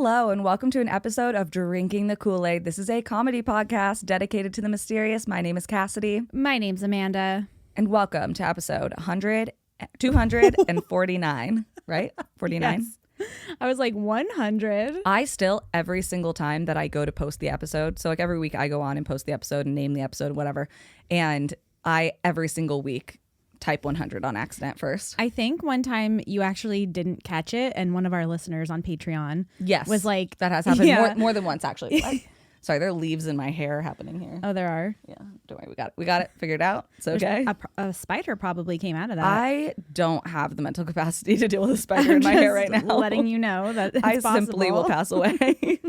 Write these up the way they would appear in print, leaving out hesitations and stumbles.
Hello, and welcome to an episode of Drinking the Kool-Aid. This is a comedy podcast dedicated to the mysterious. My name is Cassidy. My name's Amanda. And welcome to episode 249, right? 49? Yes. I was like 100. I still, every single time that I go to post the episode, so like every week I go on and post the episode and name the episode, whatever, and I, every single week, type 100 on accident first. I think one time you actually didn't catch it, and one of our listeners on Patreon was like... That has happened more than once, actually. Sorry, there are leaves in my hair happening here. Oh, there are? Yeah, don't worry, we got it figured out. It's okay. A spider probably came out of that. I don't have the mental capacity to deal with a spider in my hair right now. Letting you know that it's possible. Simply will pass away.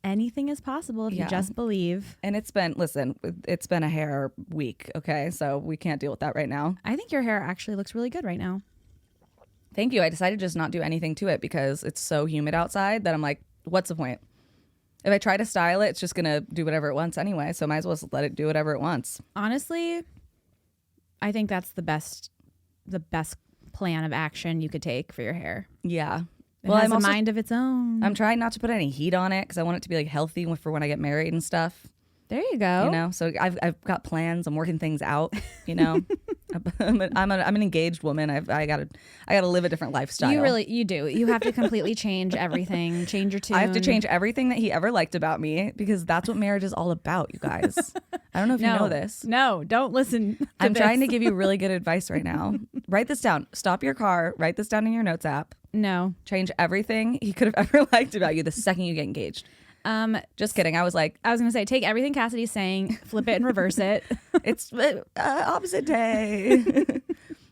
Anything is possible if you just believe. And it's been a hair week, okay? So we can't deal with that right now. I think your hair actually looks really good right now. Thank you. I decided just not do anything to it because it's so humid outside that I'm like, what's the point? If I try to style it, it's just going to do whatever it wants anyway. So might as well just let it do whatever it wants. Honestly, I think that's the best plan of action you could take for your hair. Yeah. It has a mind of its own. I'm trying not to put any heat on it because I want it to be like healthy for when I get married and stuff. There you go. You know, so I've got plans. I'm working things out. You know, I'm an engaged woman. I gotta live a different lifestyle. You do. You have to completely change everything. Change your tune. I have to change everything that he ever liked about me because that's what marriage is all about, you guys. I don't know if you know this. No, don't listen. I'm trying to give you really good advice right now. Write this down. Stop your car. Write this down in your notes app. No. Change everything he could have ever liked about you the second you get engaged. Just kidding. I was gonna say, take everything Cassidy's saying, flip it and reverse it. It's opposite day.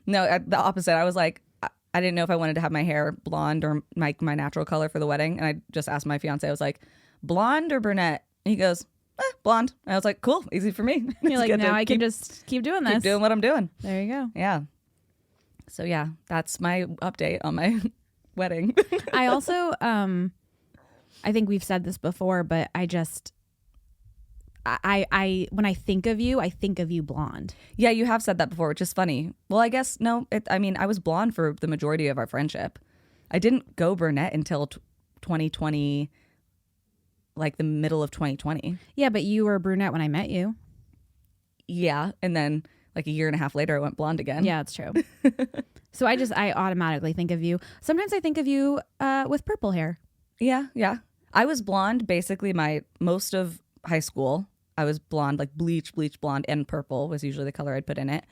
No, the opposite. I was like, I didn't know if I wanted to have my hair blonde or my natural color for the wedding, and I just asked my fiance. I was like, blonde or brunette? And he goes, blonde. And I was like, cool, easy for me. You're like, now I can just keep doing this. Keep doing what I'm doing. There you go. Yeah. So yeah, that's my update on my wedding. I also I think we've said this before, but I when I think of you blonde. Yeah, you have said that before, which is funny. Well, I guess no. I was blonde for the majority of our friendship. I didn't go brunette until 2020, like the middle of 2020. Yeah, but you were brunette when I met you. Yeah, and then like a year and a half later, I went blonde again. Yeah, that's true. So I automatically think of you. Sometimes I think of you with purple hair. Yeah. I was blonde basically most of high school. I was blonde, like bleach blonde, and purple was usually the color I'd put in it.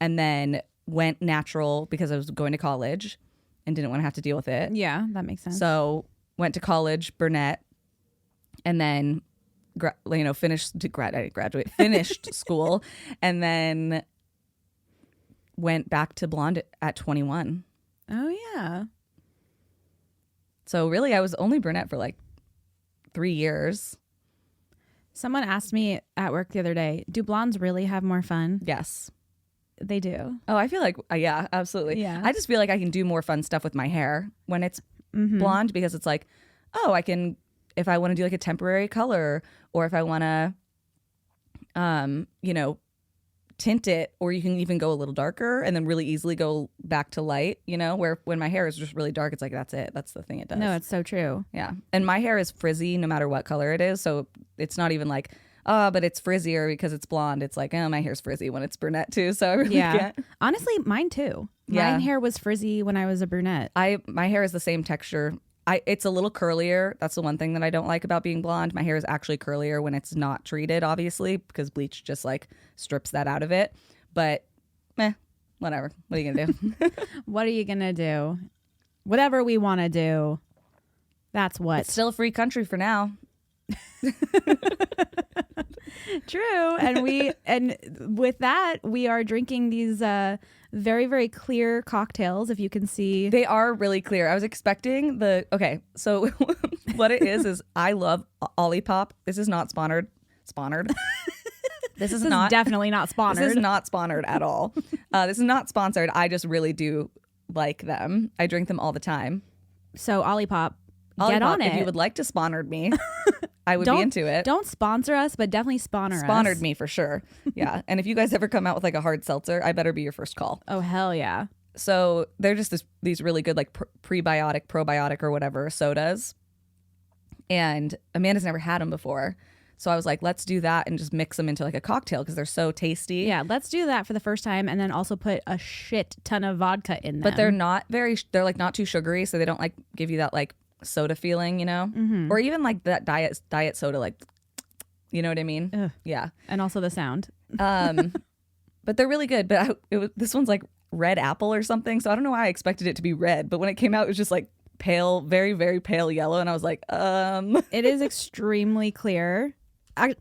And then went natural because I was going to college and didn't want to have to deal with it. Yeah, that makes sense. So went to college, brunette, and then finished school, and then went back to blonde at 21. Oh yeah. So really, I was only brunette for like 3 years. Someone asked me at work the other day, do blondes really have more fun? Yes. They do. Oh, I feel like, yeah, absolutely. Yeah. I just feel like I can do more fun stuff with my hair when it's blonde because it's like, oh, I can, if I want to do like a temporary color or if I want to, tint it, or you can even go a little darker and then really easily go back to light, where when my hair is just really dark, it's like, that's it. That's the thing it does. No, it's so true. Yeah. And my hair is frizzy no matter what color it is. So it's not even like, but it's frizzier because it's blonde. It's like, my hair's frizzy when it's brunette too. So I really can't. Honestly, mine too. Yeah. Mine hair was frizzy when I was a brunette. My hair is the same texture. It's a little curlier. That's the one thing that I don't like about being blonde. My hair is actually curlier when it's not treated, obviously, because bleach just like strips that out of it. But whatever. What are you gonna do? What are you gonna do? Whatever we want to do. That's what. It's still a free country for now. True. And with that, we are drinking these very, very clear cocktails, if you can see. They are really clear. I was expecting so what it is I love Olipop. This is not sponsored. This is definitely not sponsored. This is not sponsored at all. This is not sponsored. I just really do like them. I drink them all the time. So Olipop, get on it. If you would like to sponsor me, I would be into it. Don't sponsor us, but definitely Sponsored me for sure. Yeah. And if you guys ever come out with like a hard seltzer, I better be your first call. Oh, hell yeah. So they're just these really good like prebiotic, probiotic or whatever sodas. and Amanda's never had them before. So I was like, let's do that and just mix them into like a cocktail because they're so tasty. Yeah, let's do that for the first time, and then also put a shit ton of vodka in them. But they're they're like not too sugary, so they don't like give you that like soda feeling, you know? Or even like that diet soda, like, you know what I mean? Ugh. Yeah. And also the sound. But they're really good. But this one's like red apple or something, so I don't know why I expected it to be red. But when it came out, it was just like pale, very, very pale yellow, and I was like, It is extremely clear.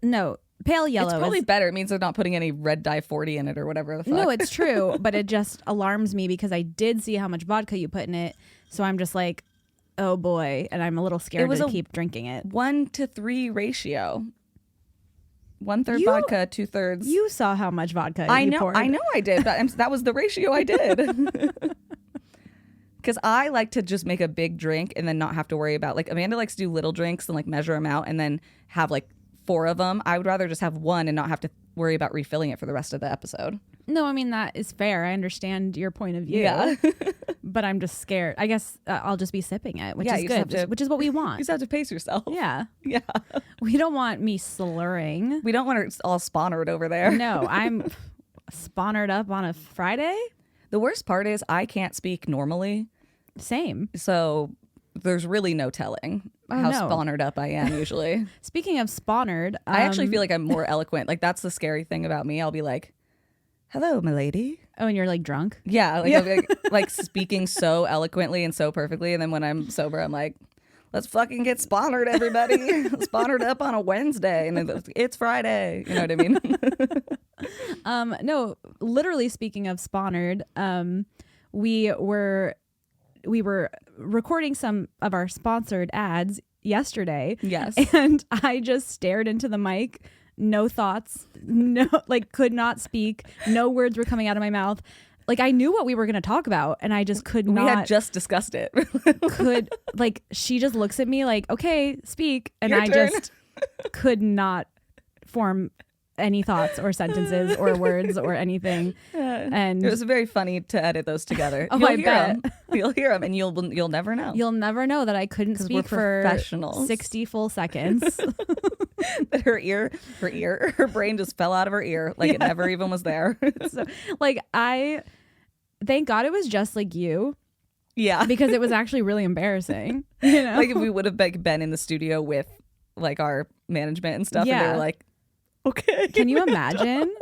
No, pale yellow. It's probably better. It means they're not putting any red dye 40 in it or whatever the fuck. No, it's true, but it just alarms me because I did see how much vodka you put in it, so I'm just like, oh boy, and I'm a little scared to keep drinking it. 1-to-3 ratio. 1/3 vodka, 2/3. You saw how much vodka you poured. I know I did. That was the ratio I did. Because I like to just make a big drink and then not have to worry about, like, Amanda likes to do little drinks and like measure them out and then have like 4 of them. I would rather just have one and not have to worry about refilling it for the rest of the episode. No, I mean, that is fair. I understand your point of view. Yeah. But I'm just scared. I guess I'll just be sipping it, which Yeah, is good, which is what we want. You just have to pace yourself. Yeah. Yeah. We don't want me slurring. We don't want it all sponsored over there. No, I'm sponsored up on a Friday. The worst part is I can't speak normally. Same. So there's really no telling how sponsored up I am usually. Speaking of sponsored, I actually feel like I'm more eloquent. Like, that's the scary thing about me. I'll be like, hello, milady. Oh, and you're like drunk? Yeah. Like, I'll be like speaking so eloquently and so perfectly. And then when I'm sober, I'm like, let's fucking get sponsored, everybody. Sponsored up on a Wednesday. And then it's Friday. You know what I mean? No, literally speaking of sponsored, we were recording some of our sponsored ads yesterday. Yes. And I just stared into the mic, no thoughts, could not speak. No words were coming out of my mouth. Like, I knew what we were going to talk about and I just could not. We had just discussed it. She just looks at me like, okay, speak. And Your I turn. just could not form any thoughts or sentences or words or anything. And it was very funny to edit those together. Oh, You'll I hear bet. them. You'll hear them and you'll never know. You'll never know that I couldn't speak for professionals. 60 full seconds. That her brain just fell out of her ear like it never even was there. So, thank God it was just like you. Yeah. Because it was actually really embarrassing. You know? Like, if we would have been in the studio with like our management and stuff and they were like, okay. Can you imagine?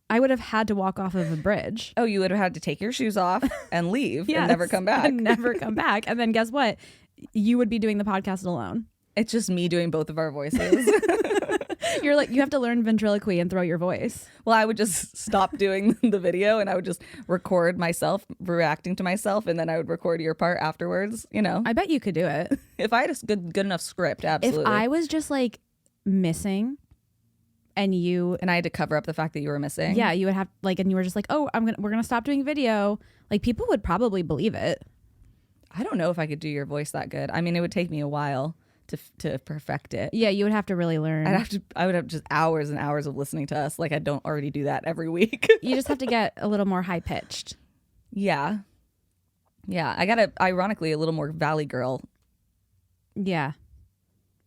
I would have had to walk off of a bridge. Oh, you would have had to take your shoes off and leave and never come back. And never come back. And then guess what? You would be doing the podcast alone. It's just me doing both of our voices. You're like, you have to learn ventriloquy and throw your voice. Well, I would just stop doing the video and I would just record myself reacting to myself, and then I would record your part afterwards, you know. I bet you could do it. If I had a good enough script, absolutely. If I was just like missing and I had to cover up the fact that you were missing. Yeah, you would have and you were just like, oh, we're gonna stop doing video. Like, people would probably believe it. I don't know if I could do your voice that good. I mean, it would take me a while to perfect it. Yeah, you would have to really learn. I would have just hours and hours of listening to us. Like, I don't already do that every week. You just have to get a little more high pitched. Yeah. Yeah. I got ironically a little more Valley girl. Yeah.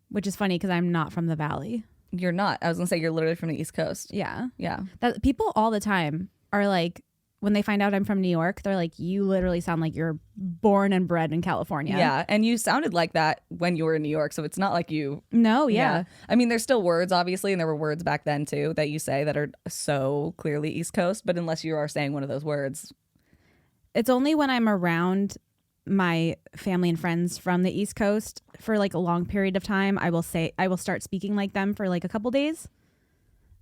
Which is funny because I'm not from the Valley. You're not. I was gonna say you're literally from the East Coast. Yeah. Yeah. That people all the time are like, when they find out I'm from New York, they're like, you literally sound like you're born and bred in California. Yeah. And you sounded like that when you were in New York. So it's not like you. No, yeah. I mean, there's still words, obviously, and there were words back then too that you say that are so clearly East Coast. But unless you are saying one of those words. It's only when I'm around my family and friends from the East Coast for like a long period of time, I will start speaking like them for like a couple days.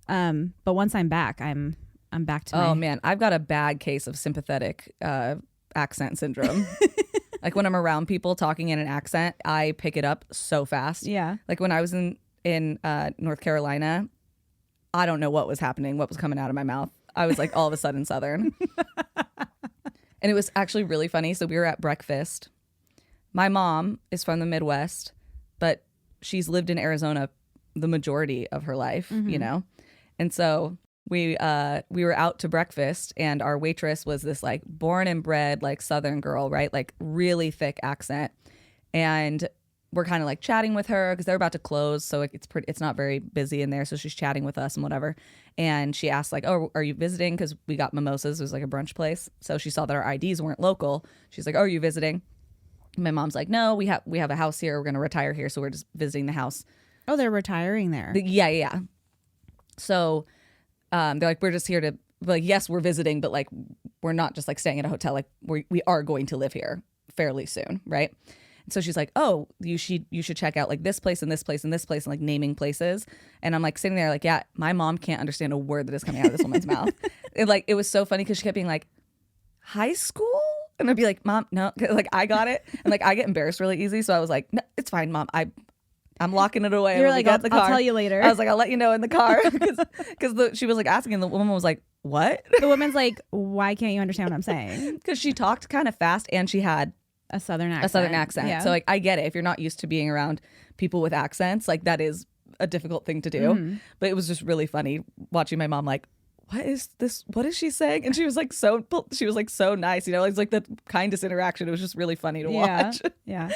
But once I'm back, I'm back to Oh man, I've got a bad case of sympathetic accent syndrome. Like, when I'm around people talking in an accent, I pick it up so fast. Yeah. Like, when I was in North Carolina, I don't know what was happening, what was coming out of my mouth. I was like all of a sudden Southern. And it was actually really funny. So we were at breakfast. My mom is from the Midwest, but she's lived in Arizona the majority of her life, you know? And so we were out to breakfast, and our waitress was this like born and bred like Southern girl, right? Like, really thick accent. And we're kind of like chatting with her because they're about to close, so it's not very busy in there. So she's chatting with us and whatever, and she asked like, "Oh, are you visiting?" Because we got mimosas. It was like a brunch place, so she saw that our IDs weren't local. She's like, "Oh, are you visiting?" My mom's like, "No, we have a house here. We're gonna retire here, so we're just visiting the house." Oh, they're retiring there. Yeah. So they're like, "We're just here to like, yes, we're visiting, but like we're not just like staying at a hotel. Like we are going to live here fairly soon, right?" So she's like, "Oh, you should check out like this place and this place and this place," and like naming places. And I'm like sitting there like, yeah, my mom can't understand a word that is coming out of this woman's mouth. It was so funny because she kept being like, "High school?" And I'd be like, "Mom, no," like I got it. And like I get embarrassed really easy. So I was like, "No, it's fine, Mom. I'm locking it away." You're like, I'll tell you later. I was like, "I'll let you know in the car." Because she was like asking, and the woman was like, "What?" The woman's like, "Why can't you understand what I'm saying?" Because she talked kind of fast and she had a southern accent. Yeah. So like I get it. If you're not used to being around people with accents, like that is a difficult thing to do. Mm-hmm. But it was just really funny watching my mom like, "What is this? What is she saying?" And she was like so nice, it's like the kindest interaction. It was just really funny to watch. Yeah.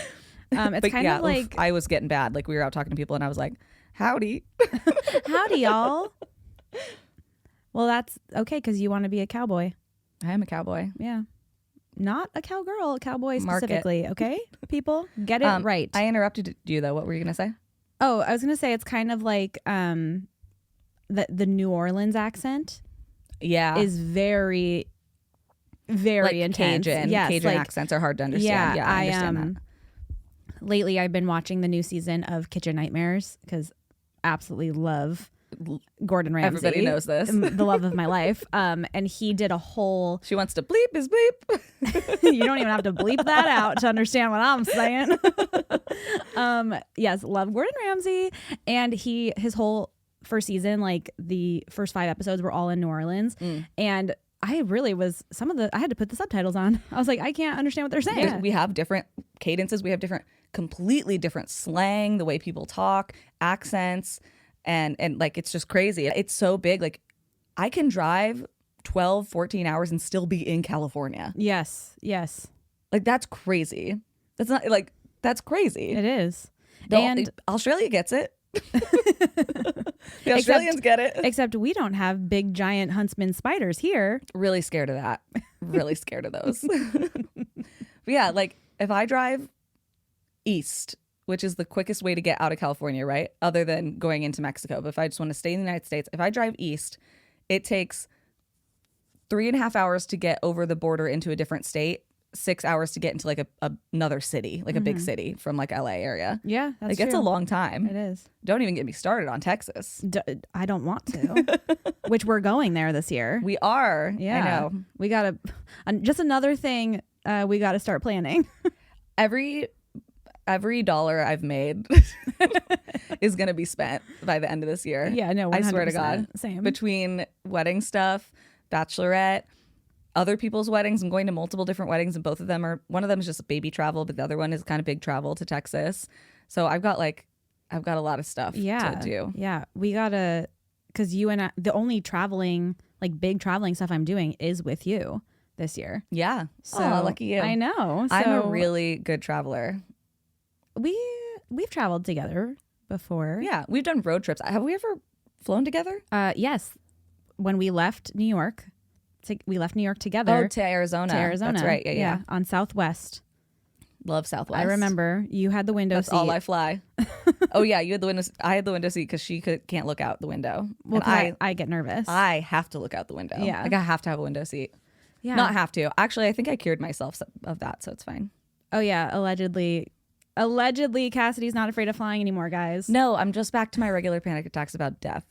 It's kind of like I was getting bad. Like we were out talking to people and I was like, "Howdy." Howdy, y'all. Well, that's okay because you want to be a cowboy. I am a cowboy. Yeah. Not a cowgirl, a cowboy Mark specifically. it. Okay, people, get it right. I interrupted you though. What were you gonna say? Oh, I was gonna say it's kind of like the New Orleans accent. Yeah, is very, very like intense. Cajun. Yes, Cajun like, accents are hard to understand. Yeah, I understand that. Lately, I've been watching the new season of Kitchen Nightmares because absolutely love Gordon Ramsay. Everybody knows this. The love of my life. And he did a whole... She wants to bleep his bleep. You don't even have to bleep that out to understand what I'm saying. Yes, love Gordon Ramsay. And his whole first season, like the first 5 episodes were all in New Orleans. And I really was I had to put the subtitles on. I was like, I can't understand what they're saying. Yeah. We have different cadences. We have completely different slang, the way people talk, accents. And like, it's just crazy. It's so big. Like I can drive 12, 14 hours and still be in California. Yes. Like that's crazy. That's crazy. It is. And Australia gets it. The Australians get it. Except we don't have big giant huntsman spiders here. Really scared of that. Really scared of those. But yeah, like if I drive east, which is the quickest way to get out of California, right? Other than going into Mexico. But if I just want to stay in the United States, if I drive east, it takes 3.5 hours to get over the border into a different state, 6 hours to get into like another city, like a big city from like LA area. Yeah, that's true. It's a long time. It is. Don't even get me started on Texas. I don't want to. Which we're going there this year. We are. Yeah. I know. We got to, just another thing we got to start planning. Every dollar I've made is going to be spent by the end of this year. Yeah, no, 100%. I swear to God. Same. Between wedding stuff, bachelorette, other people's weddings. I'm going to multiple different weddings, and one of them is just baby travel, but the other one is kind of big travel to Texas. So I've got a lot of stuff to do. Yeah, we gotta, because you and I, the only traveling, like big traveling stuff I'm doing is with you this year. Yeah. So lucky you. I know. So I'm a really good traveler. We've traveled together before. Yeah, we've done road trips. Have we ever flown together? Yes. When we left New York. We left New York together. Oh, to Arizona. That's right. Yeah. On Southwest. Love Southwest. I remember you had the window seat. That's all I fly. Oh yeah, you had the window. I had the window seat because she can't look out the window. Well, I get nervous. I have to look out the window. Yeah, like I have to have a window seat. Yeah, not have to. Actually, I think I cured myself of that, so it's fine. Oh yeah, allegedly, Cassidy's not afraid of flying anymore, guys. No, I'm just back to my regular panic attacks about death.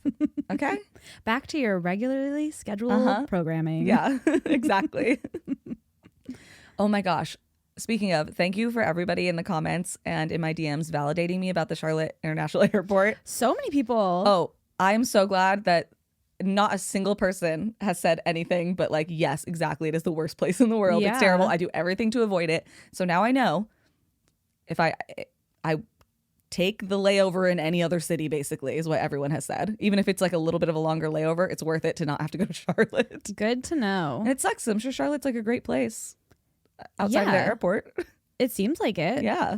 Okay, back to your regularly scheduled programming. Yeah, exactly. Oh my gosh. Speaking of, thank you for everybody in the comments and in my DMs validating me about the Charlotte International Airport. So many people. Oh, I'm so glad that not a single person has said anything but like, yes, exactly. It is the worst place in the world. Yeah. It's terrible. I do everything to avoid it. So now I know if I take the layover in any other city, basically, is what everyone has said. Even if it's like a little bit of a longer layover, it's worth it to not have to go to Charlotte. Good to know. And it sucks. I'm sure Charlotte's like a great place outside of the airport. It seems like it. Yeah.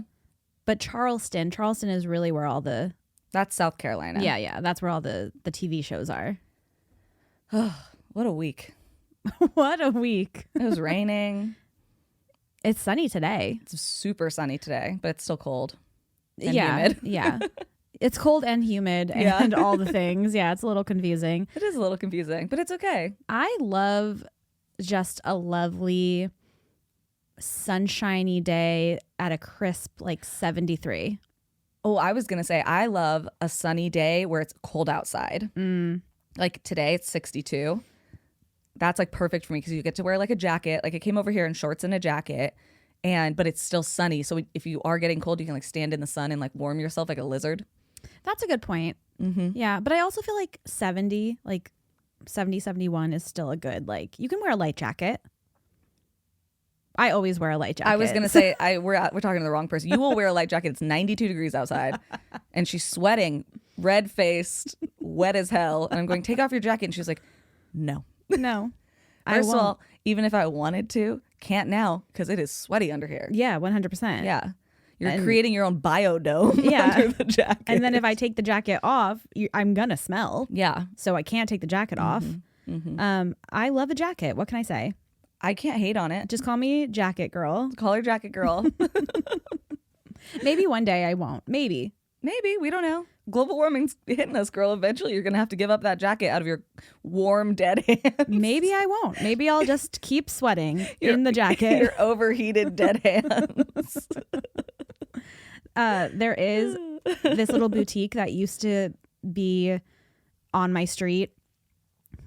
But Charleston is really where all the That's South Carolina. yeah, that's where all the TV shows are. What a week. What a week. It was raining. It's sunny today. It's super sunny today, but it's still cold and yeah, humid. Yeah. It's cold and humid and all the things. Yeah, it's a little confusing. It is a little confusing, but it's okay. I love just a lovely sunshiny day at a crisp 73. Oh, I was going to say, I love a sunny day where it's cold outside. Like today, it's 62. That's like perfect for me because you get to wear like a jacket. Like I came over here in shorts and a jacket, but it's still sunny. So if you are getting cold, you can like stand in the sun and like warm yourself like a lizard. That's a good point. Yeah, but I also feel like 70, 71 is still a good, you can wear a light jacket. I always wear a light jacket. I was going to say, we're talking to the wrong person. You will wear a light jacket. It's 92 degrees outside and she's sweating, red-faced, wet as hell. And I'm going, take off your jacket. And she's like, no. No. First of all, even if I wanted to, can't now because it is sweaty under here. Yeah, 100%. Yeah. You're creating your own biodome under the jacket. And then if I take the jacket off, I'm going to smell. Yeah. So I can't take the jacket off. I love a jacket. What can I say? I can't hate on it. Just call me jacket girl. Call her jacket girl. Maybe one day I won't. Maybe. We don't know. Global warming's hitting us, girl. Eventually you're going to have to give up that jacket out of your warm, dead hands. Maybe I won't. Maybe I'll just keep sweating in the jacket. Your overheated dead hands. There is this little boutique that used to be on my street,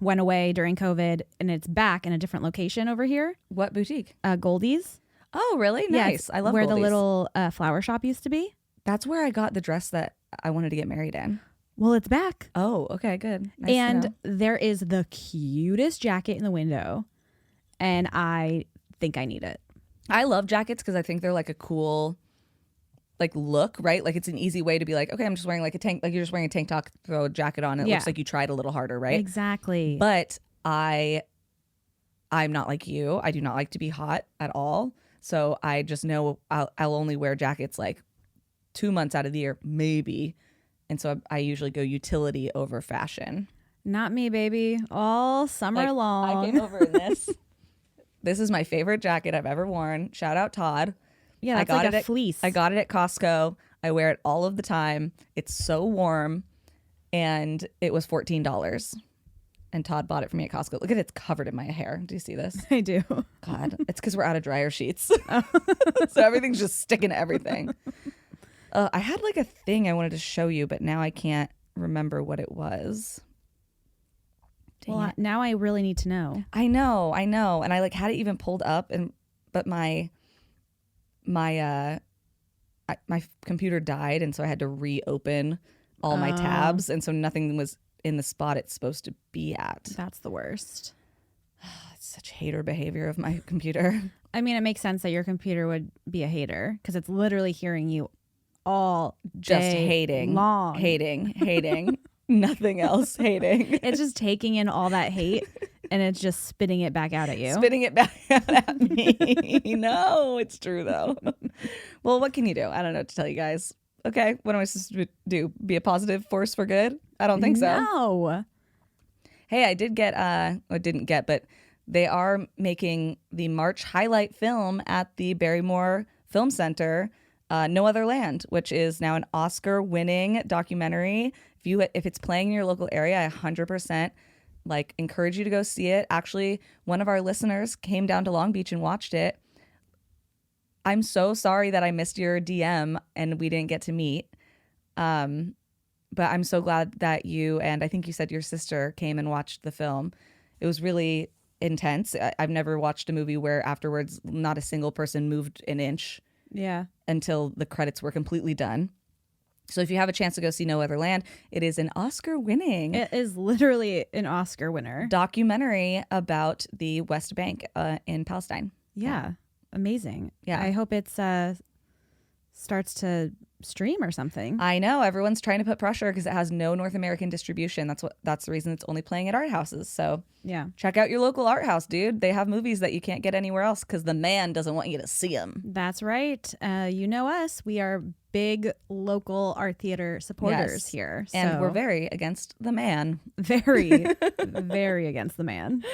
went away during COVID, and it's back in a different location over here. What boutique? Goldie's. Oh, really? Nice. I love where Goldie's. the little flower shop used to be. That's where I got the dress that I wanted to get married in. Well, it's back. Oh, okay, good. Nice and there is the cutest jacket in the window, and I think I need it. I love jackets because I think they're like a cool look, right? Like it's an easy way to be like, okay, I'm just wearing like a tank, like you're just wearing a tank top, throw a jacket on, and it looks like you tried a little harder, right? Exactly. But I'm not like you. I do not like to be hot at all. So I just know I'll only wear jackets like 2 months out of the year, maybe. And so I usually go utility over fashion. Not me, baby. All summer long. I came over in this. This is my favorite jacket I've ever worn. Shout out Todd. Yeah, that's like a fleece. I got it at Costco. I wear it all of the time. It's so warm. And it was $14. And Todd bought it for me at Costco. Look at it. It's covered in my hair. Do you see this? I do. God, it's because we're out of dryer sheets. So everything's just sticking to everything. I had like a thing I wanted to show you, but now I can't remember what it was. Well, now I really need to know. I know. And I had it even pulled up, but my computer died, and so I had to reopen all my tabs, and so nothing was in the spot it's supposed to be at. That's the worst. It's such hater behavior of my computer. I mean, it makes sense that your computer would be a hater because it's literally hearing you all just day hating, long. hating, nothing else, hating. It's just taking in all that hate and it's just spitting it back out at you. Spitting it back out at me. No, it's true though. Well, what can you do? I don't know what to tell you guys. Okay, what am I supposed to do? Be a positive force for good? I don't think so. No. Hey, I did get, but they are making the March highlight film at the Barrymore Film Center, No Other Land, which is now an Oscar-winning documentary. If it's playing in your local area, I 100% encourage you to go see it. Actually, one of our listeners came down to Long Beach and watched it. I'm so sorry that I missed your DM and we didn't get to meet. But I'm so glad that you, and I think you said your sister, came and watched the film. It was really intense. I've never watched a movie where afterwards not a single person moved an inch. Yeah. Until the credits were completely done. So if you have a chance to go see No Other Land, it is an Oscar-winning. It is literally an Oscar winner. Documentary about the West Bank in Palestine. Yeah. Amazing. Yeah. I hope it starts to stream or something. I know. Everyone's trying to put pressure because it has no North American distribution. That's the reason it's only playing at art houses. So yeah, check out your local art house, dude. They have movies that you can't get anywhere else because the man doesn't want you to see them. That's right. You know us. We are big local art theater supporters Yes. here. And So we're very against the man. very, very against the man.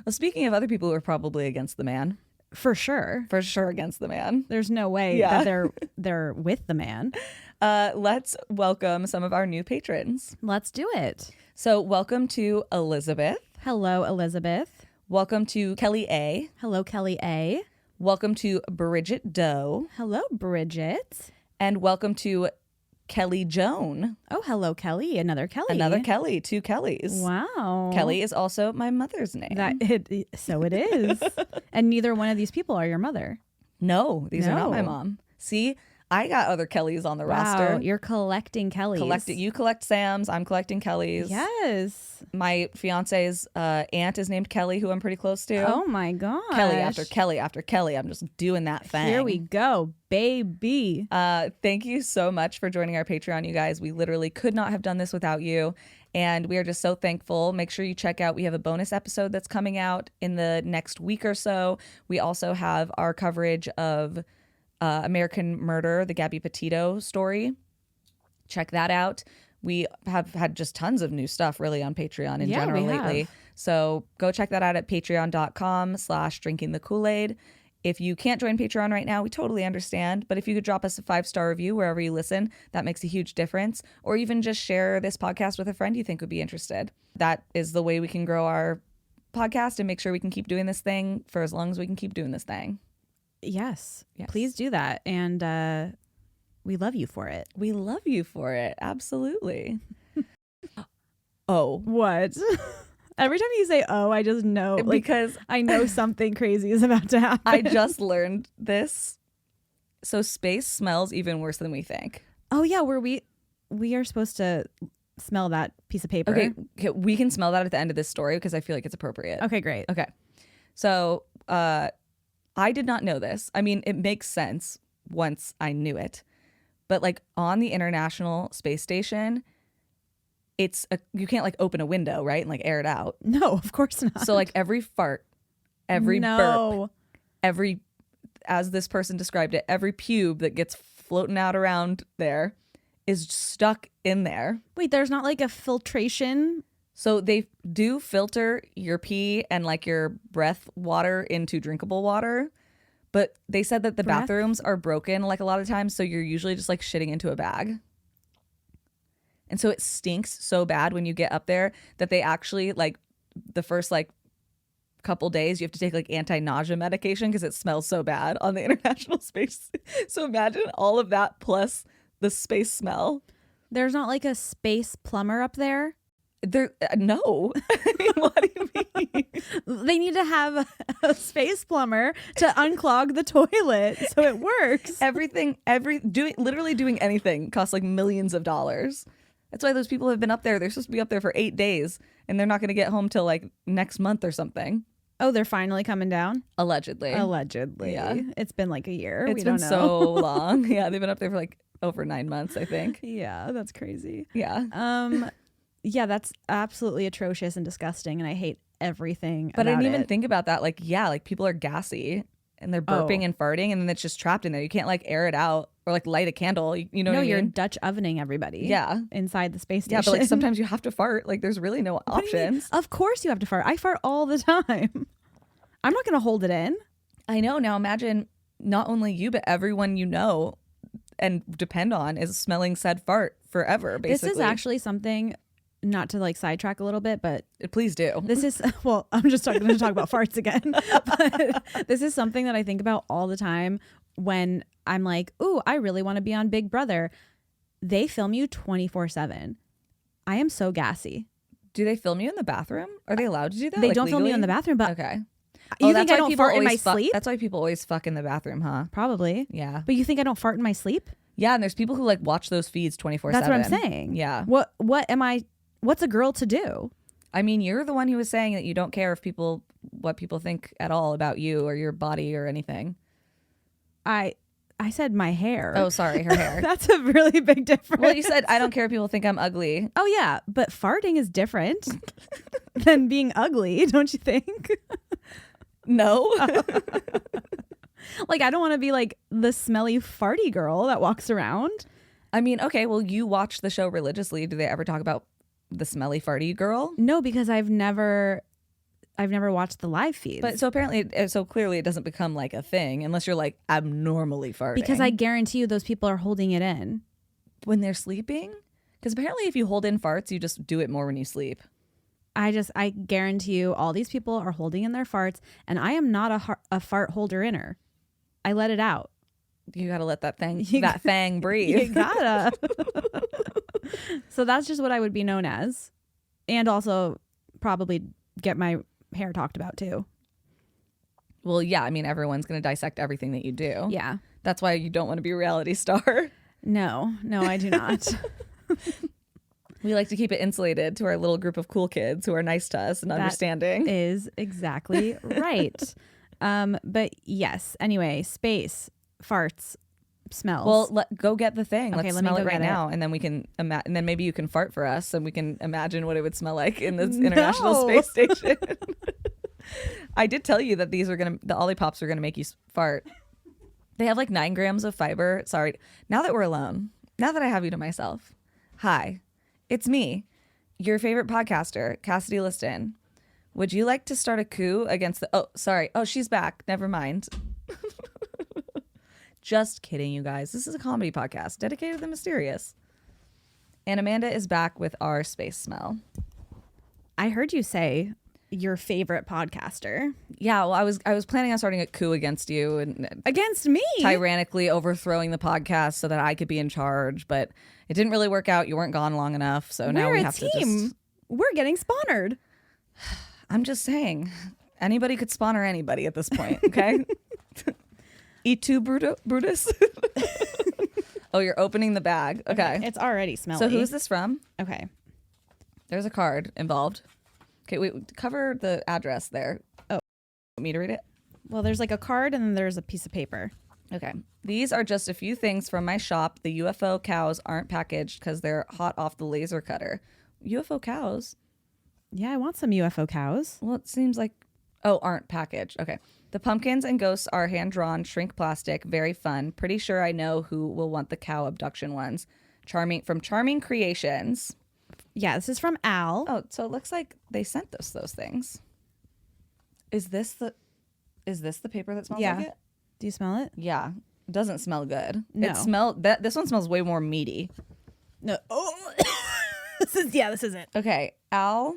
Well, speaking of other people who are probably against the man, For sure. for sure against the man. There's no way Yeah. that they're with the man. Let's welcome some of our new patrons. Let's do it. So welcome to Elizabeth. Hello, Elizabeth. Welcome to Kelly A. Hello, Kelly A. Welcome to Bridget Doe. Hello, Bridget. And welcome to Kelly Joan. Oh, hello, Kelly. Another Kelly. Another Kelly, 2 Kellys. Wow. Kelly is also my mother's name. So it is. And neither one of these people are your mother. No, these are not my No. mom. See, I got other Kellys on the Wow, roster. you're collecting Kellys. You collect Sam's, I'm collecting Kelly's. Yes. My fiance's aunt is named Kelly, who I'm pretty close to. Oh my gosh. Kelly after Kelly after Kelly. I'm just doing that thing. Here we go, baby. Thank you so much for joining our Patreon, you guys. We literally could not have done this without you. And we are just so thankful. Make sure you check out. We have a bonus episode that's coming out in the next week or so. We also have our coverage of American Murder, the Gabby Petito story. Check that out. We have had just tons of new stuff really on Patreon in general we lately. have. So go check that out at patreon.com/drinkingthekool-aid. If you can't join Patreon right now, we totally understand. But if you could drop us a 5-star review wherever you listen, that makes a huge difference. Or even just share this podcast with a friend you think would be interested. That is the way we can grow our podcast and make sure we can keep doing this thing for as long as we can keep doing this thing. Yes. Yes. Please do that. And we love you for it. We love you for it. Absolutely. Oh. What? Every time you say "oh," I just know, Because I know something crazy is about to happen. I just learned this. So space smells even worse than we think. Oh yeah, we are supposed to smell that piece of paper. Okay, we can smell that at the end of this story because I feel like it's appropriate. Okay, great. Okay. So I did not know this. I mean, it makes sense once I knew it. But like on the International Space Station, you can't like open a window, right? And like air it out. No, of course not. So like every fart, every burp, every, as this person described it, every pube that gets floating out around there is stuck in there. Wait, there's not like a filtration? So they do filter your pee and like your breath water into drinkable water. But they said that the bathrooms are broken like a lot of times. So you're usually just like shitting into a bag. And so it stinks so bad when you get up there that they actually like the first like couple days you have to take like anti-nausea medication because it smells so bad on the International Space. So imagine all of that plus the space smell. There's not like a space plumber up there? There, no. What do you mean? They need to have a space plumber to unclog the toilet so it works. Literally doing anything costs like millions of dollars. That's why those people have been up there. They're supposed to be up there for 8 days and they're not going to get home till like next month or something. Oh, they're finally coming down? Allegedly. Yeah. It's been like a year. It's been so long. Yeah, they've been up there for like over 9 months, I think. Yeah, that's crazy. Yeah. Yeah, that's absolutely atrocious and disgusting, and I hate everything But I about didn't even it. think about that. Like, yeah, like people are gassy and they're burping and farting and then it's just trapped in there. You can't like air it out or like light a candle. You know what I mean? You're Dutch ovening everybody. Yeah. Inside the space Yeah, station. but like sometimes you have to fart. Like there's really no What do you mean? options. Of course you have to fart. I fart all the time. I'm not going to hold it in. I know. Now imagine not only you, but everyone you know and depend on is smelling said fart forever, basically. This is actually something, not to like sidetrack a little bit, but Please do. this is, well, I'm just going to talk about farts again. But this is something that I think about all the time when I'm like, ooh, I really want to be on Big Brother. They film you 24/7. I am so gassy. Do they film you in the bathroom? Are they allowed to do that? They like, don't film you legally? in the bathroom, but Okay. you that's think I why don't people fart in my always fuck- sleep? That's why people always fuck in the bathroom, huh? Probably. Yeah. But you think I don't fart in my sleep? Yeah, and there's people who like watch those feeds 24/7. That's what I'm saying. Yeah. What's a girl to do? I mean, you're the one who was saying that you don't care if what people think at all about you or your body or anything. I said my hair. Oh, sorry, her hair. That's a really big difference. Well, you said I don't care if people think I'm ugly. Oh yeah, but farting is different than being ugly, don't you think? No. Like, I don't want to be like the smelly farty girl that walks around. I mean, okay, well, you watch the show religiously. Do they ever talk about the smelly farty girl? No, because I've never watched the live feeds. But so apparently, so clearly it doesn't become like a thing unless you're like abnormally farting. Because I guarantee you those people are holding it in. When they're sleeping? Because apparently if you hold in farts, you just do it more when you sleep. I guarantee you all these people are holding in their farts, and I am not a fart holder inner. I let it out. You gotta let that thing breathe. You gotta. So that's just what I would be known as. And also probably get my hair talked about too. Well, yeah, I mean, everyone's gonna dissect everything that you do. Yeah. That's why you don't want to be a reality star. No, I do not. We like to keep it insulated to our little group of cool kids who are nice to us and understanding. Is exactly right. But yes, anyway, space, farts, smells. Well, go get the thing. Okay, Let's let me smell go it right get it. now, and then we can and then maybe you can fart for us, and we can imagine what it would smell like in this International Space Station. I did tell you that the Ollipops are gonna make you fart. They have like 9 grams of fiber. Sorry, now that we're alone, now that I have you to myself, hi, it's me, your favorite podcaster, Cassidy Liston. Would you like to start a coup against the? Oh, sorry. Oh, she's back. Never mind. Just kidding, you guys. This is a comedy podcast dedicated to the mysterious. And Amanda is back with our space smell. I heard you say your favorite podcaster. Yeah, well, I was planning on starting a coup against you and Against me? tyrannically overthrowing the podcast so that I could be in charge, but it didn't really work out. You weren't gone long enough, so now we have to just. We're getting spawnered. I'm just saying, anybody could spawn or anybody at this point. Okay. E2 Brutus. Oh, you're opening the bag. Okay. It's already smelly. So who's this from? Okay. There's a card involved. Okay, wait, cover the address there. Oh. Want me to read it? Well, there's like a card and then there's a piece of paper. Okay. These are just a few things from my shop. The UFO cows aren't packaged because they're hot off the laser cutter. UFO cows? Yeah, I want some UFO cows. Well, it seems like... Oh, aren't packaged. Okay. The pumpkins and ghosts are hand-drawn, shrink plastic, very fun. Pretty sure I know who will want the cow abduction ones. From Charming Creations. Yeah, this is from Al. Oh, so it looks like they sent us those things. Is this the paper that smells like it? Do you smell it? Yeah. It doesn't smell good. No. This one smells way more meaty. No. Oh. This is it. Okay, Al.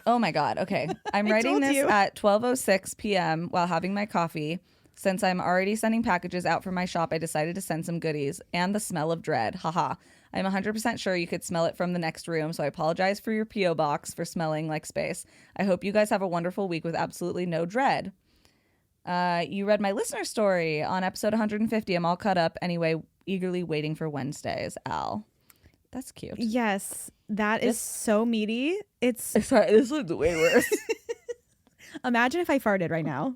Oh my God. Okay. I'm I writing told this you. at 12:06 p.m. while having my coffee. Since I'm already sending packages out from my shop, I decided to send some goodies and the smell of dread. Haha. I'm 100% sure you could smell it from the next room, so I apologize for your P.O. box for smelling like space. I hope you guys have a wonderful week with absolutely no dread. You read my listener story on episode 150. I'm all cut up anyway, eagerly waiting for Wednesdays. Al. That's cute. Yes, that is so meaty. It's Sorry, this one's way worse. Imagine if I farted right now.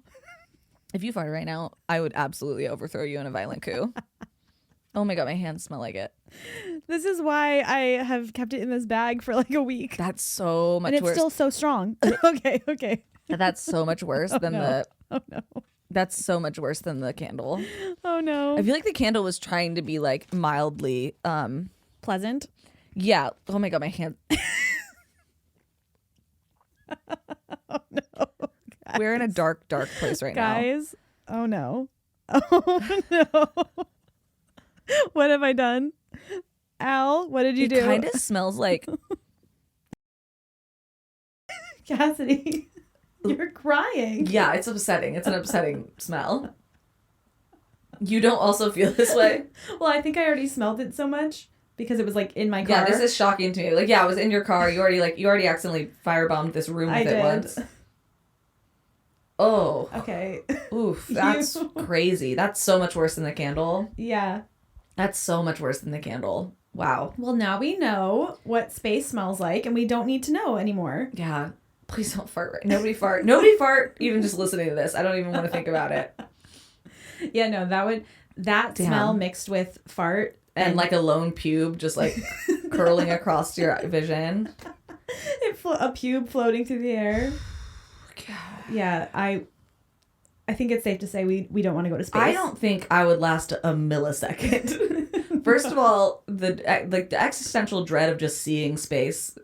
If you farted right now, I would absolutely overthrow you in a violent coup. Oh my God, my hands smell like it. This is why I have kept it in this bag for like a week. That's so much and it's worse. still so strong. Okay. That's so much worse than no. Oh no. That's so much worse than the candle. Oh no. I feel like the candle was trying to be like mildly pleasant. Yeah. Oh my God, my hand. Oh no. Guys. We're in a dark place right now. Guys. Oh no. Oh no. What have I done? Al, what did you do? It kind of smells like Cassidy. You're crying. Yeah, it's upsetting. It's an upsetting smell. You don't also feel this way? Well, I think I already smelled it so much because it was like in my car. Yeah, this is shocking to me. Like, yeah, I was in your car. You already accidentally firebombed this room with it once. Oh. Okay. Oof, that's crazy. That's so much worse than the candle. Yeah. That's so much worse than the candle. Wow. Well, now we know what space smells like, and we don't need to know anymore. Yeah. Please don't fart. Right. Nobody fart. Nobody fart. Even just listening to this, I don't even want to think about it. Yeah, no, that smell mixed with fart and like a lone pube just like curling across your vision. A pube floating through the air. God. Yeah, I think it's safe to say we don't want to go to space. I don't think I would last a millisecond. First of all, the existential dread of just seeing space.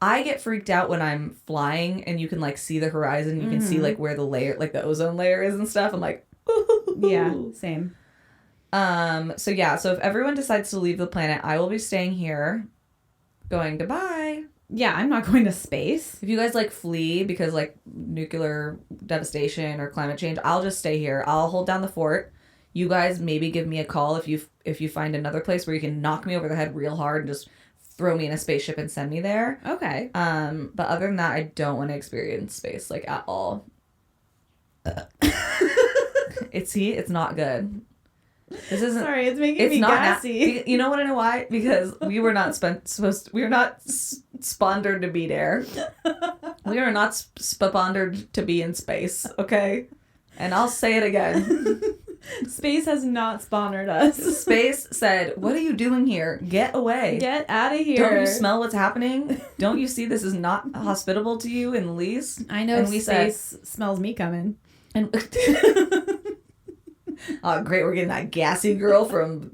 I get freaked out when I'm flying and you can like see the horizon. You can see like where the layer, like the ozone layer is and stuff. I'm like, ooh. Yeah, same. So if everyone decides to leave the planet, I will be staying here, going goodbye. Yeah, I'm not going to space. If you guys like flee because like nuclear devastation or climate change, I'll just stay here. I'll hold down the fort. You guys maybe give me a call if you find another place where you can knock me over the head real hard and just throw me in a spaceship and send me there. Okay. But other than that, I don't want to experience space like at all. It's not good. This isn't. Sorry, it's making me gassy. You know what I know why? Because we were not sponsored to be there. We are not sponsored to be in space. Okay, and I'll say it again. Space has not sponsored us. Space said, "What are you doing here? Get away! Get out of here! Don't you smell what's happening? Don't you see this is not hospitable to you in the least?" I know. And we space smells me coming. And oh, great! We're getting that gassy girl from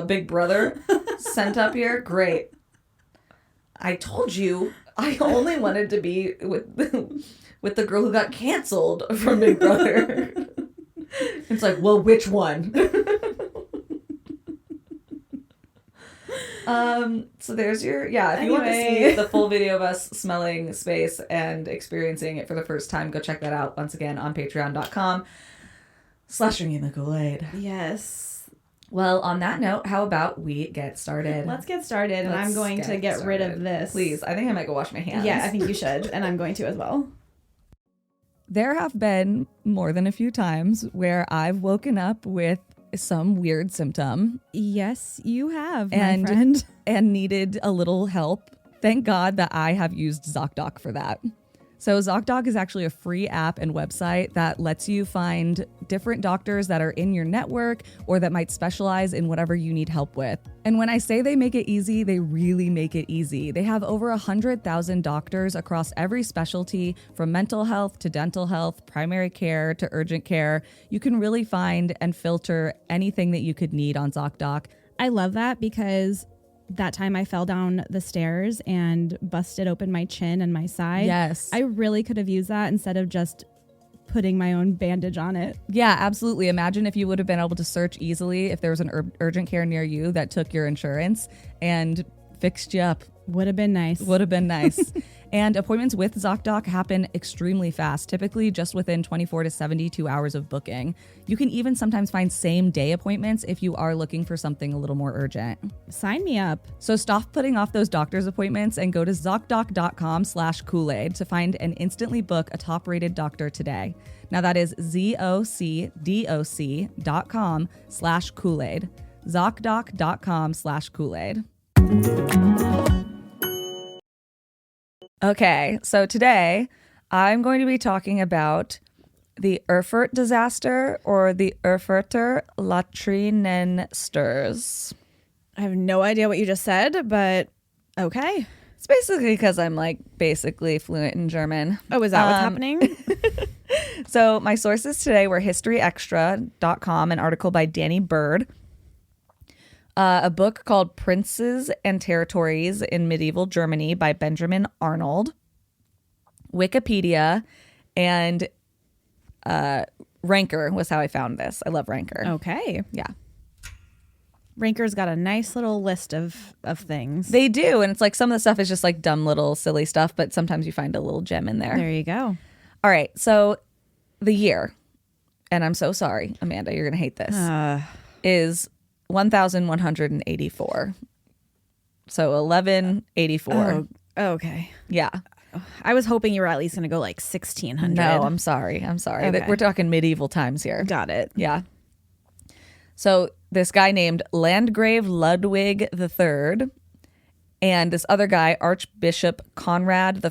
Big Brother sent up here. Great. I told you I only wanted to be with the girl who got canceled from Big Brother. It's like, well, which one? So there's your if you want to see the full video of us smelling space and experiencing it for the first time, go check that out once again on patreon.com/drinking the Kool-Aid. Yes. Well, on that note, how about we get started? Let's get started, and I'm going to get rid of this. Please, I think I might go wash my hands. Yeah, I think you should, and I'm going to as well. There have been more than a few times where I've woken up with some weird symptom. Yes, you have, my friend. And needed a little help. Thank God that I have used ZocDoc for that. So ZocDoc is actually a free app and website that lets you find different doctors that are in your network or that might specialize in whatever you need help with. And when I say they make it easy, they really make it easy. They have over 100,000 doctors across every specialty, from mental health to dental health, primary care to urgent care. You can really find and filter anything that you could need on ZocDoc. I love that because that time I fell down the stairs and busted open my chin and my side. Yes. I really could have used that instead of just putting my own bandage on it. Yeah, absolutely. Imagine if you would have been able to search easily if there was an urgent care near you that took your insurance and fixed you up. Would have been nice. Would have been nice. And appointments with ZocDoc happen extremely fast, typically just within 24 to 72 hours of booking. You can even sometimes find same day appointments if you are looking for something a little more urgent. Sign me up. So stop putting off those doctor's appointments and go to ZocDoc.com/Kool-Aid to find and instantly book a top-rated doctor today. Now that is ZocDoc.com/Kool-Aid. ZocDoc.com/Kool-Aid. Okay, so today I'm going to be talking about the Erfurt Disaster or the Erfurter Latrinensturz. I have no idea what you just said, but okay. It's basically because I'm like basically fluent in German. Oh, is that what's happening? So my sources today were historyextra.com, an article by Danny Bird, a book called Princes and Territories in Medieval Germany by Benjamin Arnold, Wikipedia, and Ranker was how I found this. I love Ranker. Okay. Yeah. Ranker's got a nice little list of things. They do. And it's like some of the stuff is just like dumb little silly stuff, but sometimes you find a little gem in there. There you go. All right. So the year, and I'm so sorry, Amanda, you're going to hate this, is 1184. So 1184. Oh, okay. Yeah. I was hoping you were at least going to go like 1600. No, I'm sorry. Okay. We're talking medieval times here. Got it. Yeah. So this guy named Landgrave Ludwig III and this other guy, Archbishop Conrad I,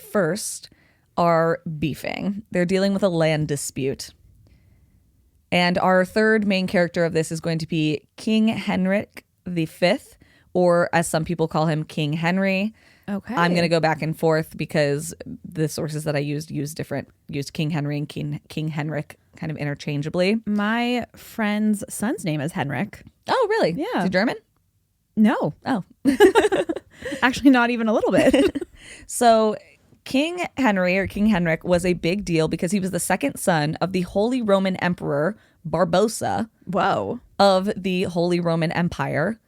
are beefing. They're dealing with a land dispute. And our third main character of this is going to be King Henrik V, or as some people call him, King Henry. Okay. I'm going to go back and forth because the sources that I used King Henry and King Henrik kind of interchangeably. My friend's son's name is Henrik. Oh, really? Yeah. Is he German? No. Oh. Actually, not even a little bit. So King Henry or King Henrik was a big deal because he was the second son of the Holy Roman Emperor Barbossa Whoa. of the Holy Roman Empire.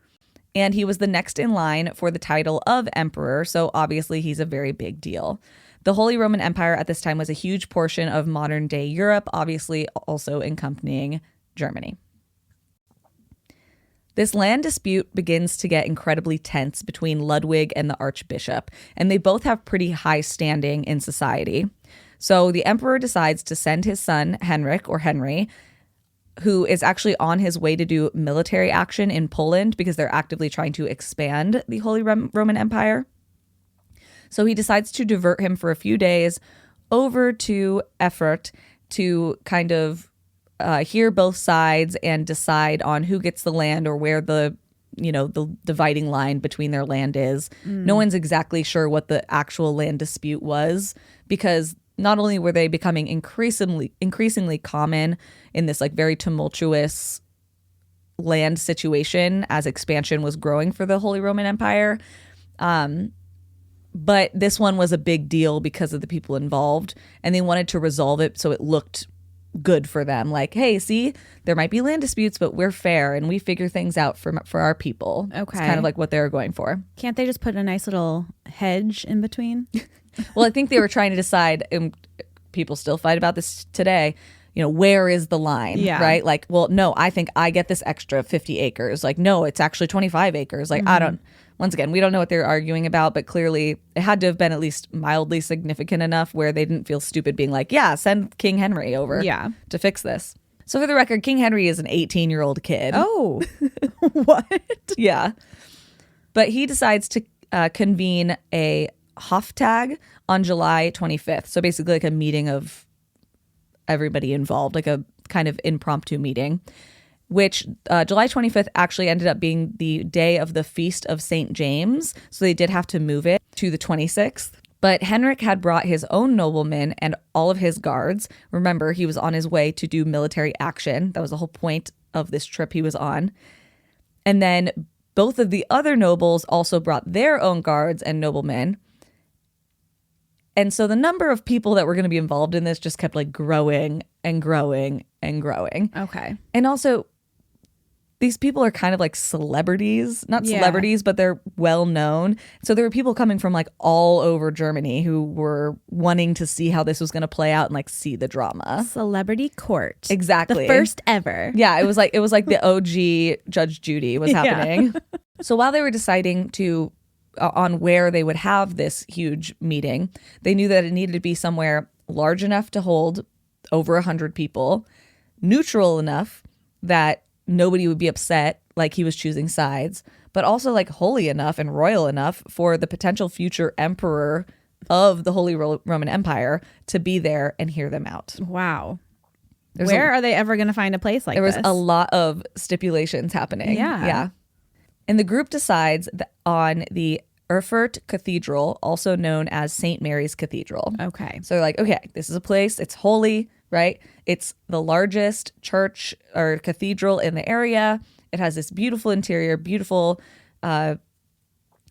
And he was the next in line for the title of emperor. So obviously he's a very big deal. The Holy Roman Empire at this time was a huge portion of modern day Europe, obviously also accompanying Germany. This land dispute begins to get incredibly tense between Ludwig and the Archbishop, and they both have pretty high standing in society. So the emperor decides to send his son, Henrik or Henry, who is actually on his way to do military action in Poland because they're actively trying to expand the Holy Roman Empire. So he decides to divert him for a few days over to Erfurt to kind of hear both sides and decide on who gets the land or where the dividing line between their land is. No one's exactly sure what the actual land dispute was because not only were they becoming increasingly common in this like very tumultuous land situation as expansion was growing for the Holy Roman Empire, but this one was a big deal because of the people involved, and they wanted to resolve it so it looked good for them. Like, hey, see, there might be land disputes, but we're fair and we figure things out for our people. Okay. It's kind of like what they were going for. Can't they just put a nice little hedge in between? Well, I think they were trying to decide, and people still fight about this today, where is the line, right? Like, well, no, I think I get this extra 50 acres. Like, no, it's actually 25 acres. Like, once again, we don't know what they're arguing about, but clearly it had to have been at least mildly significant enough where they didn't feel stupid being like, yeah, send King Henry over to fix this. So for the record, King Henry is an 18-year-old kid. Oh, what? Yeah. But he decides to convene a Hoftag on July 25th. So basically like a meeting of everybody involved, like a kind of impromptu meeting, which July 25th actually ended up being the day of the Feast of St. James. So they did have to move it to the 26th. But Henrik had brought his own noblemen and all of his guards. Remember, he was on his way to do military action. That was the whole point of this trip he was on. And then both of the other nobles also brought their own guards and noblemen. And so the number of people that were going to be involved in this just kept like growing and growing and growing. Okay. And also, these people are kind of like celebrities, not celebrities, but they're well known. So there were people coming from like all over Germany who were wanting to see how this was going to play out and like see the drama. Celebrity court. Exactly. The first ever. Yeah, it was like the OG Judge Judy was happening. So while they were deciding on where they would have this huge meeting, they knew that it needed to be somewhere large enough to hold over 100 people, neutral enough that nobody would be upset like he was choosing sides, but also like holy enough and royal enough for the potential future emperor of the Holy Roman Empire to be there and hear them out. Wow. Where are they ever going to find a place like this? There was a lot of stipulations happening. Yeah. And the group decides on the Erfurt Cathedral, also known as St. Mary's Cathedral. Okay. So they're like, okay, this is a place, it's holy, right? It's the largest church or cathedral in the area. It has this beautiful interior, beautiful,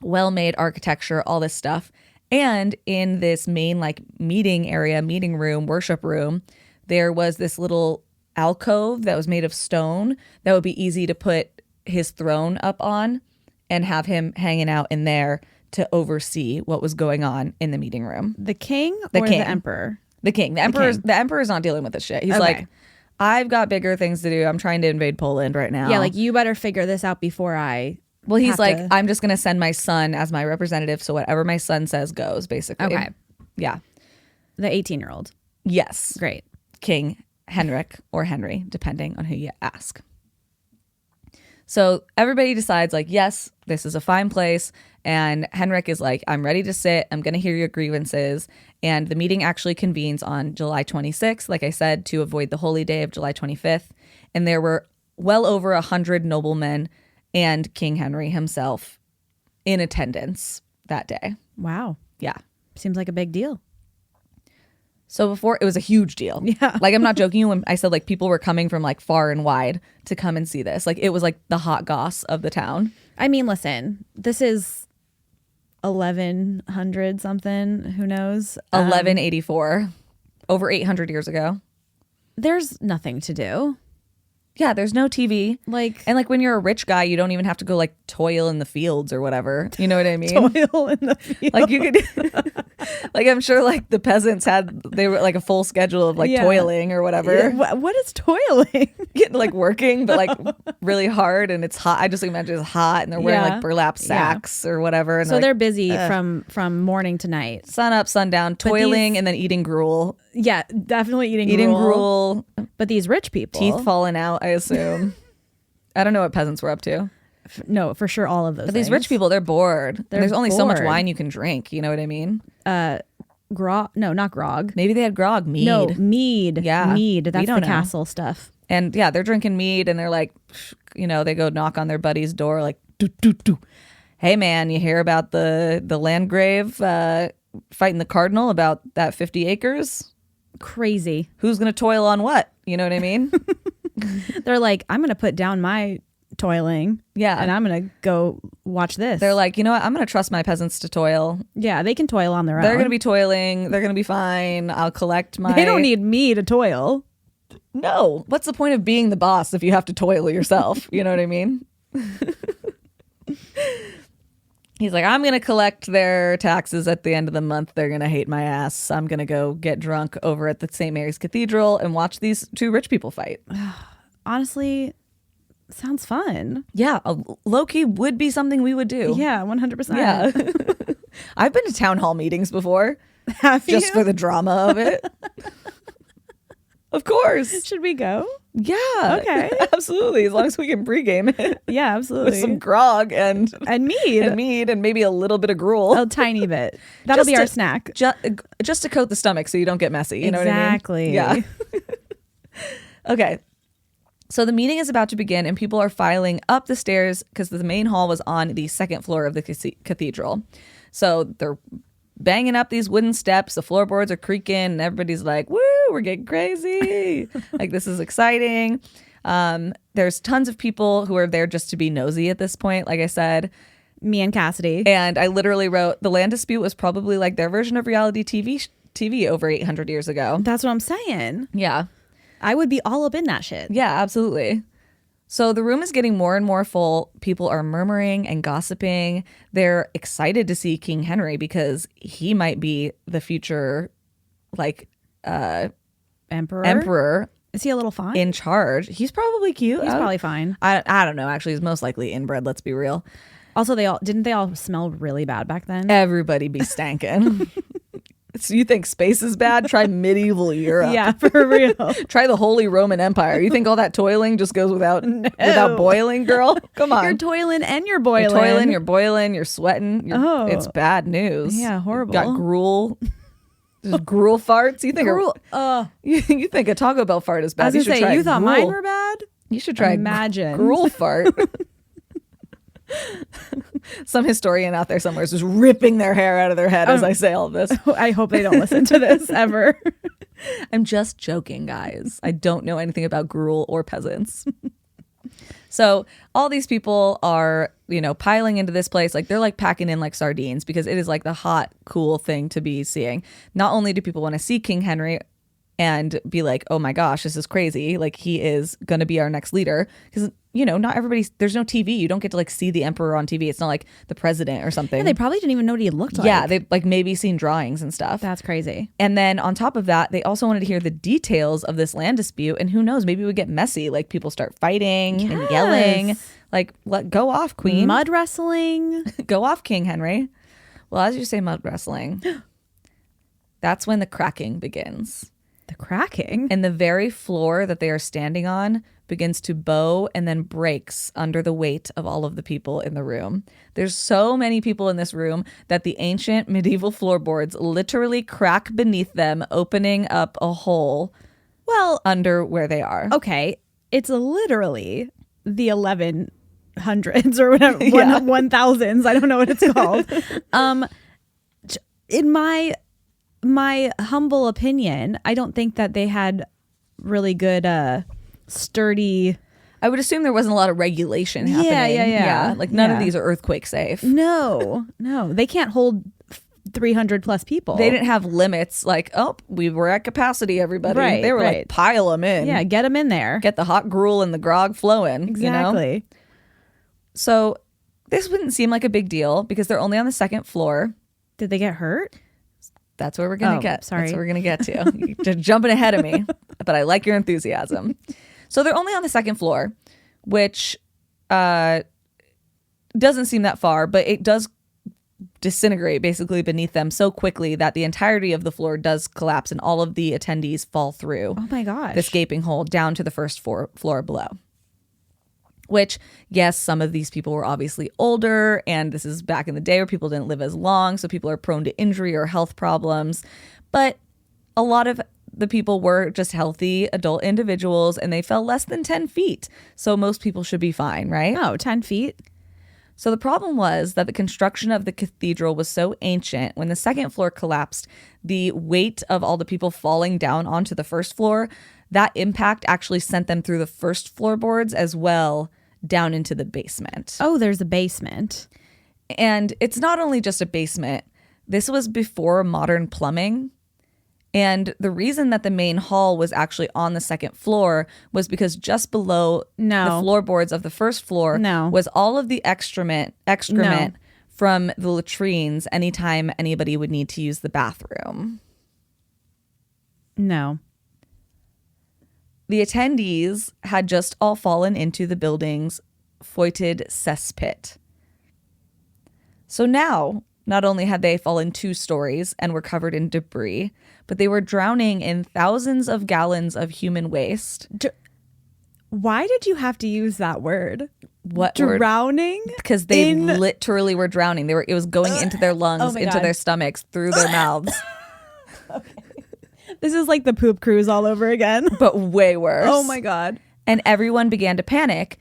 well-made architecture, all this stuff. And in this main like meeting area, meeting room, worship room, there was this little alcove that was made of stone that would be easy to put his throne up on and have him hanging out in there to oversee what was going on in the meeting room. The king or the emperor? The king. The emperor's not dealing with this shit. He's like, I've got bigger things to do. I'm trying to invade Poland right now. Yeah, like you better figure this out before I. Well, he's like, I'm just gonna send my son as my representative, so whatever my son says goes, basically. Okay. Yeah. The 18-year-old. Yes. Great. King Henrik or Henry, depending on who you ask. So everybody decides like, yes, this is a fine place. And Henrik is like, I'm ready to sit. I'm going to hear your grievances. And the meeting actually convenes on July 26th, like I said, to avoid the holy day of July 25th. And there were well over 100 noblemen and King Henry himself in attendance that day. Wow. Yeah. Seems like a big deal. So before, it was a huge deal. Yeah. Like, I'm not joking you when I said, like, people were coming from, like, far and wide to come and see this. Like, it was, like, the hot goss of the town. I mean, listen, this is 1100 something. Who knows? 1184. Over 800 years ago. There's nothing to do. Yeah, there's no TV. Like, And, like, when you're a rich guy, you don't even have to go, like, toil in the fields or whatever. You know what I mean? toil in the field. Like, you could, like, I'm sure, like, the peasants they were, like, a full schedule of, like, Yeah. toiling or whatever. Yeah, what is toiling? Getting, like, working, but, like, really hard, and it's hot. I just imagine it's hot, and they're wearing, Yeah. like, burlap sacks or whatever. And So like, they're busy from morning to night. sun up, sundown, toiling, and then eating gruel. Yeah, definitely eating Gruel, But these rich people, teeth falling out, I assume. I don't know what peasants were up to. no, for sure, all of those. But these rich people, they're bored. And there's only so much bored. wine you can drink. You know what I mean? grog. No, not grog. Maybe they had grog, mead. No, mead. Yeah, mead. That's we don't the know. castle stuff. And yeah, they're drinking mead, and they're like, you know, they go knock on their buddy's door, like, doo, doo, doo. Hey man, you hear about the Landgrave fighting the cardinal about that 50 acres? Crazy. Who's gonna toil on what? You know what I mean? They're like, I'm gonna put down my toiling. Yeah. And I'm gonna go watch this. They're like, you know what? I'm gonna trust my peasants to toil. yeah, they can toil on their own. They're gonna be toiling. They're gonna be fine. I'll collect my. They don't need me to toil. No. What's the point of being the boss if you have to toil yourself? You know what I mean? He's like, I'm going to collect their taxes at the end of the month. They're going to hate my ass. I'm going to go get drunk over at the St. Mary's Cathedral and watch these two rich people fight. Honestly, sounds fun. Yeah, low-key would be something we would do. Yeah, 100%. Yeah. I've been to town hall meetings before. Have Just you? for the drama of it. Of course. Should we go? Yeah. Okay. Absolutely. As long as we can pregame it Yeah, with absolutely. some grog and mead. and maybe a little bit of gruel. A tiny bit. That'll Just be our to- snack. Just to coat the stomach so you don't get messy. You know Exactly. what I mean? Yeah. Okay. So the meeting is about to begin, and people are filing up the stairs because the main hall was on the second floor of the cathedral. So they're banging up these wooden steps. The floorboards are creaking, and everybody's like, woo, we're getting crazy. Like, this is exciting. There's tons of people who are there just to be nosy at this point, like I said. Me and Cassidy. And I literally wrote, the land dispute was probably like their version of reality TV over 800 years ago. That's what I'm saying. Yeah. I would be all up in that shit. Yeah, absolutely. So the room is getting more and more full. People are murmuring and gossiping. They're excited to see King Henry because he might be the future, like, emperor Is he a little fine? in charge. He's probably cute. He's probably fine. I don't know. Actually, he's most likely inbred. Let's be real. Also, didn't they all smell really bad back then? Everybody be stankin'. So you think space is bad? Try medieval Europe. Yeah, for real. Try the Holy Roman Empire. You think all that toiling just goes without boiling, girl? Come on. You're toiling and you're boiling. You're toiling, you're boiling, you're sweating. Oh. It's bad news. Yeah, horrible. Got gruel. Just gruel farts. You think Gruel- you think a Taco Bell fart is bad? I was You gonna should say, try you thought gruel. mine were bad? You should try Imagine. gruel fart. Some historian out there somewhere is just ripping their hair out of their head as I say all of this. I hope they don't listen to this ever. I'm just joking, guys. I don't know anything about gruel or peasants. So all these people are, piling into this place. Like, they're like packing in like sardines because it is like the hot, cool thing to be seeing. Not only do people want to see King Henry and be like, oh my gosh, this is crazy. Like, he is going to be our next leader. Because, not everybody's, there's no TV. You don't get to like see the emperor on TV. It's not like the president or something. Yeah, they probably didn't even know what he looked like. Yeah, they've like maybe seen drawings and stuff. That's crazy. And then on top of that, they also wanted to hear the details of this land dispute. And who knows, maybe it would get messy. Like, people start fighting and yelling. Like, go off, queen. Mud wrestling. Go off, King Henry. Well, as you say, mud wrestling, that's when the cracking begins. The cracking. And the very floor that they are standing on begins to bow and then breaks under the weight of all of the people in the room. There's so many people in this room that the ancient medieval floorboards literally crack beneath them, opening up a hole under where they are. Okay, it's literally the 1100s or whatever, Yeah. 1000s. I don't know what it's called. In my my humble opinion, I don't think that they had really good, sturdy. I would assume there wasn't a lot of regulation happening. Yeah. Like none of Yeah. these are earthquake safe. No, they can't hold 300 plus people. They didn't have limits like, oh, we were at capacity, everybody. Right, they were right. like, pile them in. Yeah, get them in there. Get the hot gruel and the grog flowing. Exactly. You know? So this wouldn't seem like a big deal because they're only on the second floor. Did they get hurt? That's where we're going to get. Sorry. That's where we're going to get to. You're just jumping ahead of me, but I like your enthusiasm. So they're only on the second floor, which doesn't seem that far, but it does disintegrate basically beneath them so quickly that the entirety of the floor does collapse and all of the attendees fall through Oh my gosh. this gaping hole down to the first floor below. Which, yes, some of these people were obviously older, and this is back in the day where people didn't live as long, so people are prone to injury or health problems. But a lot of the people were just healthy adult individuals, and they fell less than 10 feet. So most people should be fine, right? Oh, 10 feet? So the problem was that the construction of the cathedral was so ancient, when the second floor collapsed, the weight of all the people falling down onto the first floor, that impact actually sent them through the first floorboards as well down into the basement. Oh, there's a basement. And it's not only just a basement. This was before modern plumbing. And the reason that the main hall was actually on the second floor was because just below the floorboards of the first floor was all of the excrement from the latrines anytime anybody would need to use the bathroom. No. The attendees had just all fallen into the building's foetid cesspit. So now, not only had they fallen 2 stories and were covered in debris, but they were drowning in thousands of gallons of human waste. Why did you have to use that word? What word? Drowning? Because they literally were drowning. It was going into their lungs, into their stomachs, through their mouths. Okay. This is like the poop cruise all over again. But way worse. Oh my God. And everyone began to panic,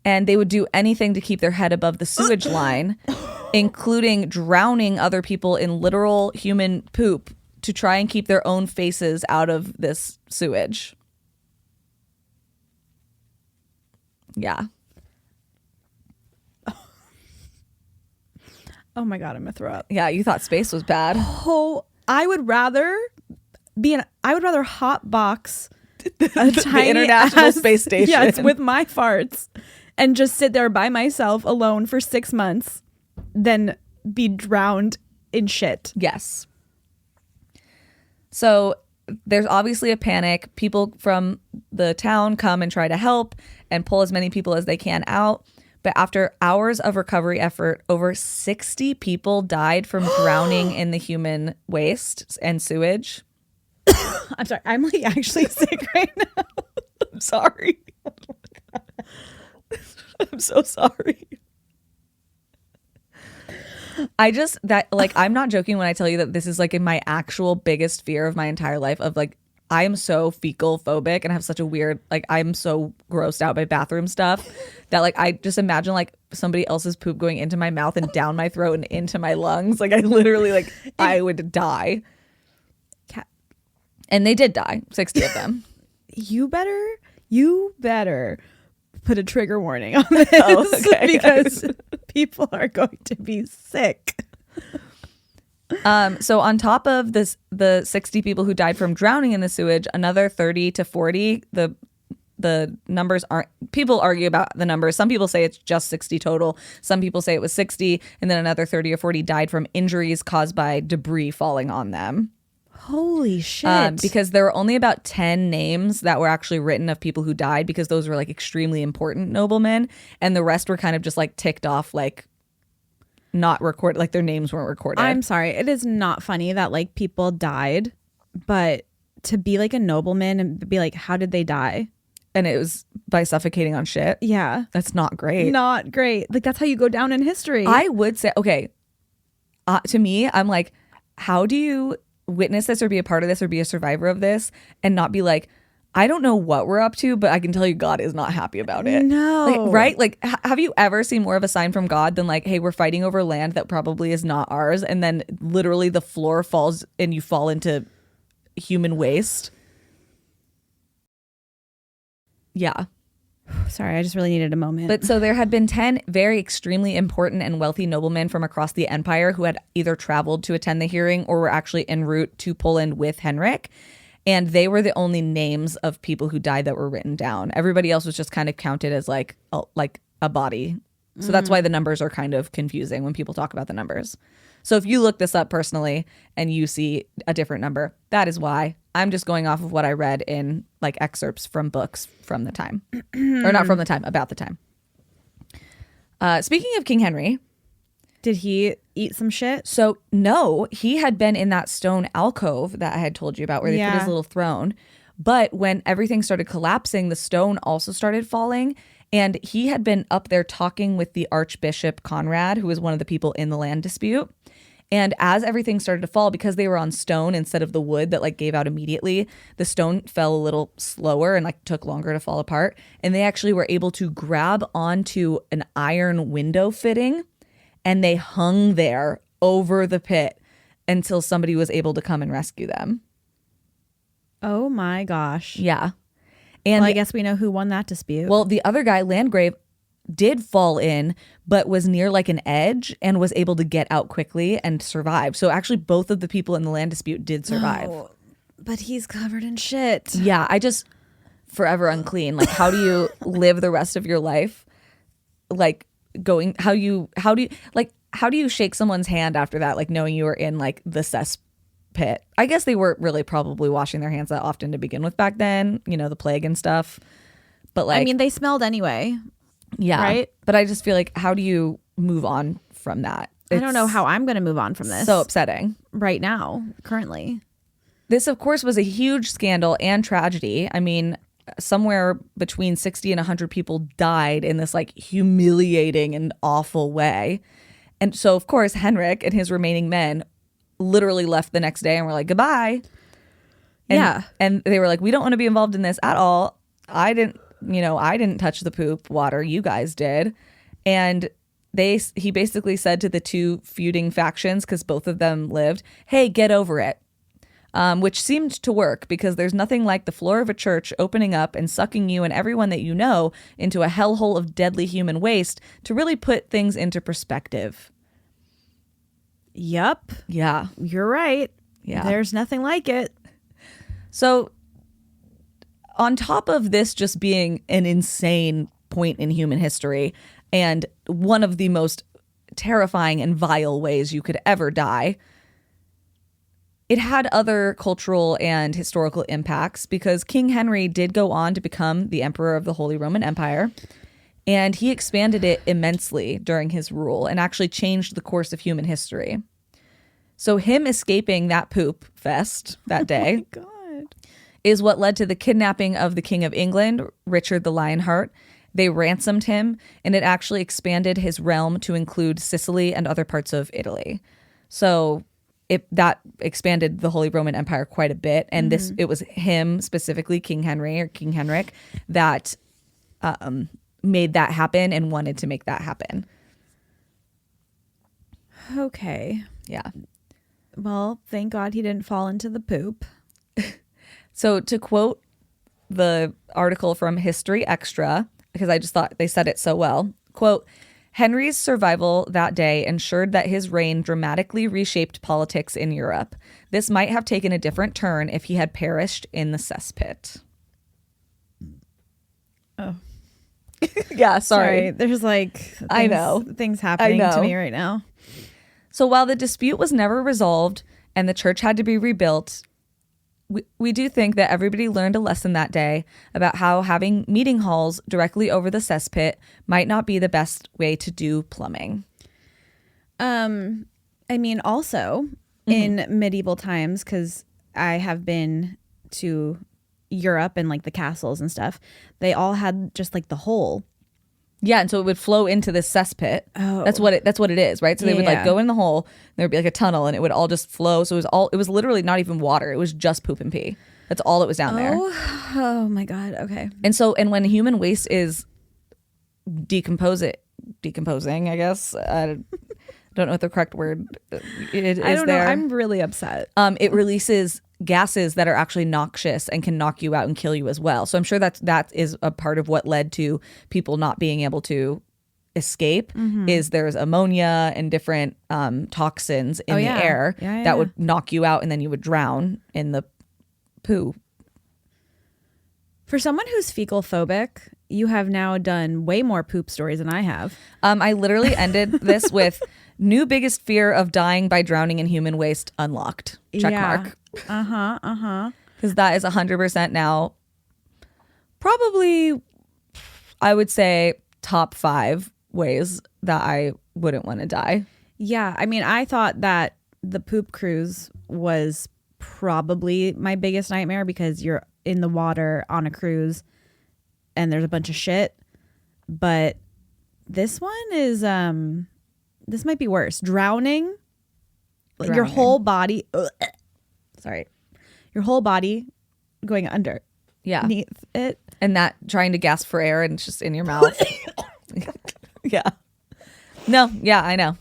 and they would do anything to keep their head above the sewage line, including drowning other people in literal human poop to try and keep their own faces out of this sewage. Yeah. Oh my God, I'm gonna throw up. Yeah, you thought space was bad. Oh, I would rather hot box the International Space Station. Yes, with my farts and just sit there by myself alone for 6 months than be drowned in shit. Yes. So there's obviously a panic. People from the town come and try to help and pull as many people as they can out. But after hours of recovery effort, over 60 people died from drowning in the human waste and sewage. I'm sorry. I'm like actually sick right now. I'm sorry. I'm so sorry. I'm not joking when I tell you that this is like in my actual biggest fear of my entire life of like, I am so fecal phobic and have such a weird, like, I'm so grossed out by bathroom stuff that like, I just imagine like somebody else's poop going into my mouth and down my throat and into my lungs. Like I literally like, I would die. And they did die, 60 of them. You better put a trigger warning on this because people are going to be sick. So on top of this, the 60 people who died from drowning in the sewage, another 30 to 40, the numbers aren't, people argue about the numbers. Some people say it's just 60 total. Some people say it was 60. And then another 30 or 40 died from injuries caused by debris falling on them. Holy shit. Because there were only about 10 names that were actually written of people who died because those were like extremely important noblemen. And the rest were kind of just like ticked off, like not recorded, like their names weren't recorded. I'm sorry. It is not funny that like people died, but to be like a nobleman and be like, how did they die? And it was by suffocating on shit. Yeah. That's not great. Not great. Like that's how you go down in history. I would say, okay, to me, I'm like, how do you witness this or be a part of this or be a survivor of this and not be like, I don't know what we're up to, but I can tell you God is not happy about it. No. Like, right? Like, have you ever seen more of a sign from God than like, hey, we're fighting over land that probably is not ours, and then literally the floor falls and you fall into human waste? Yeah. Sorry, I just really needed a moment. But so there had been 10 very extremely important and wealthy noblemen from across the empire who had either traveled to attend the hearing or were actually en route to Poland with Henrik. And they were the only names of people who died that were written down. Everybody else was just kind of counted as like a body. So that's why the numbers are kind of confusing when people talk about the numbers. So if you look this up personally and you see a different number, that is why. I'm just going off of what I read in like excerpts from books from the time. Or not from the time, about the time. Speaking of King Henry. Did he eat some shit? So no, he had been in that stone alcove that I had told you about where they put his little throne. But when everything started collapsing, the stone also started falling. And he had been up there talking with the Archbishop Conrad, who was one of the people in the land dispute. And as everything started to fall, because they were on stone instead of the wood that like gave out immediately, the stone fell a little slower and like took longer to fall apart. And they actually were able to grab onto an iron window fitting, and they hung there over the pit until somebody was able to come and rescue them. Oh my gosh. Yeah. And well, I guess we know who won that dispute. well, the other guy, Landgrave, did fall in, but was near like an edge and was able to get out quickly and survive. So actually both of the people in the land dispute did survive. Oh, but he's covered in shit. Yeah, I just forever unclean. Like, how do you live the rest of your life? Like going, how do you shake someone's hand after that? Like knowing you were in like the cess pit. I guess they weren't really probably washing their hands that often to begin with back then, you know, the plague and stuff. But like, I mean, they smelled anyway. yeah, right? But I just feel like, how do you move on from that? I don't know how I'm going to move on from this. So upsetting. Right now, currently. This, of course, was a huge scandal and tragedy. I mean, somewhere between 60 and 100 people died in this like humiliating and awful way. And so, of course, Henrik and his remaining men literally left the next day and were like, goodbye. And they were like, we don't want to be involved in this at all. I didn't touch the poop water. You guys did. And he basically said to the two feuding factions, because both of them lived, hey, get over it. Which seemed to work, because there's nothing like the floor of a church opening up and sucking you and everyone that you know into a hellhole of deadly human waste to really put things into perspective. Yup. Yeah. You're right. Yeah. There's nothing like it. So on top of this just being an insane point in human history and one of the most terrifying and vile ways you could ever die, it had other cultural and historical impacts, because King Henry did go on to become the Emperor of the Holy Roman Empire, and he expanded it immensely during his rule and actually changed the course of human history. So him escaping that poop fest that day God. is what led to the kidnapping of the King of England, Richard the Lionheart. They ransomed him, and it actually expanded his realm to include Sicily and other parts of Italy. So that expanded the Holy Roman Empire quite a bit. And it was him specifically, King Henry or King Henrik, that made that happen and wanted to make that happen. Okay. Yeah. Well, thank God he didn't fall into the poop. So to quote the article from History Extra, because I just thought they said it so well, quote, Henry's survival that day ensured that his reign dramatically reshaped politics in Europe. This might have taken a different turn if he had perished in the cesspit. Oh. Yeah, sorry. There's like I know. things happening I know. to me right now. So while the dispute was never resolved and the church had to be rebuilt, we do think that everybody learned a lesson that day about how having meeting halls directly over the cesspit might not be the best way to do plumbing. I mean, also in medieval times, because I have been to Europe and like the castles and stuff, they all had just like the hole. Yeah, and so it would flow into this cesspit. Oh. That's what it is, right? So they would like Yeah. go in the hole, and there would be like a tunnel, and it would all just flow. So it was literally not even water. It was just poop and pee. That's all that was down there. Oh my God. Okay. And when human waste is decomposing, I guess. I don't know what the correct word is. I don't know. there. I'm really upset. It releases gases that are actually noxious and can knock you out and kill you as well. So I'm sure that is a part of what led to people not being able to escape. Is there's ammonia and different toxins in the air that would knock you out, and then you would drown in the poo. For someone who's fecal phobic, you have now done way more poop stories than I have. I literally ended this with new biggest fear of dying by drowning in human waste unlocked. Check mark. Because that is 100% now. Probably, I would say top 5 ways that I wouldn't want to die. Yeah. I mean, I thought that the poop cruise was probably my biggest nightmare because you're in the water on a cruise and there's a bunch of shit. But this one is, this might be worse. Drowning. Your whole body. Sorry. Your whole body going under. Yeah. Beneath it. And that trying to gasp for air and it's just in your mouth. Yeah. No, yeah, I know.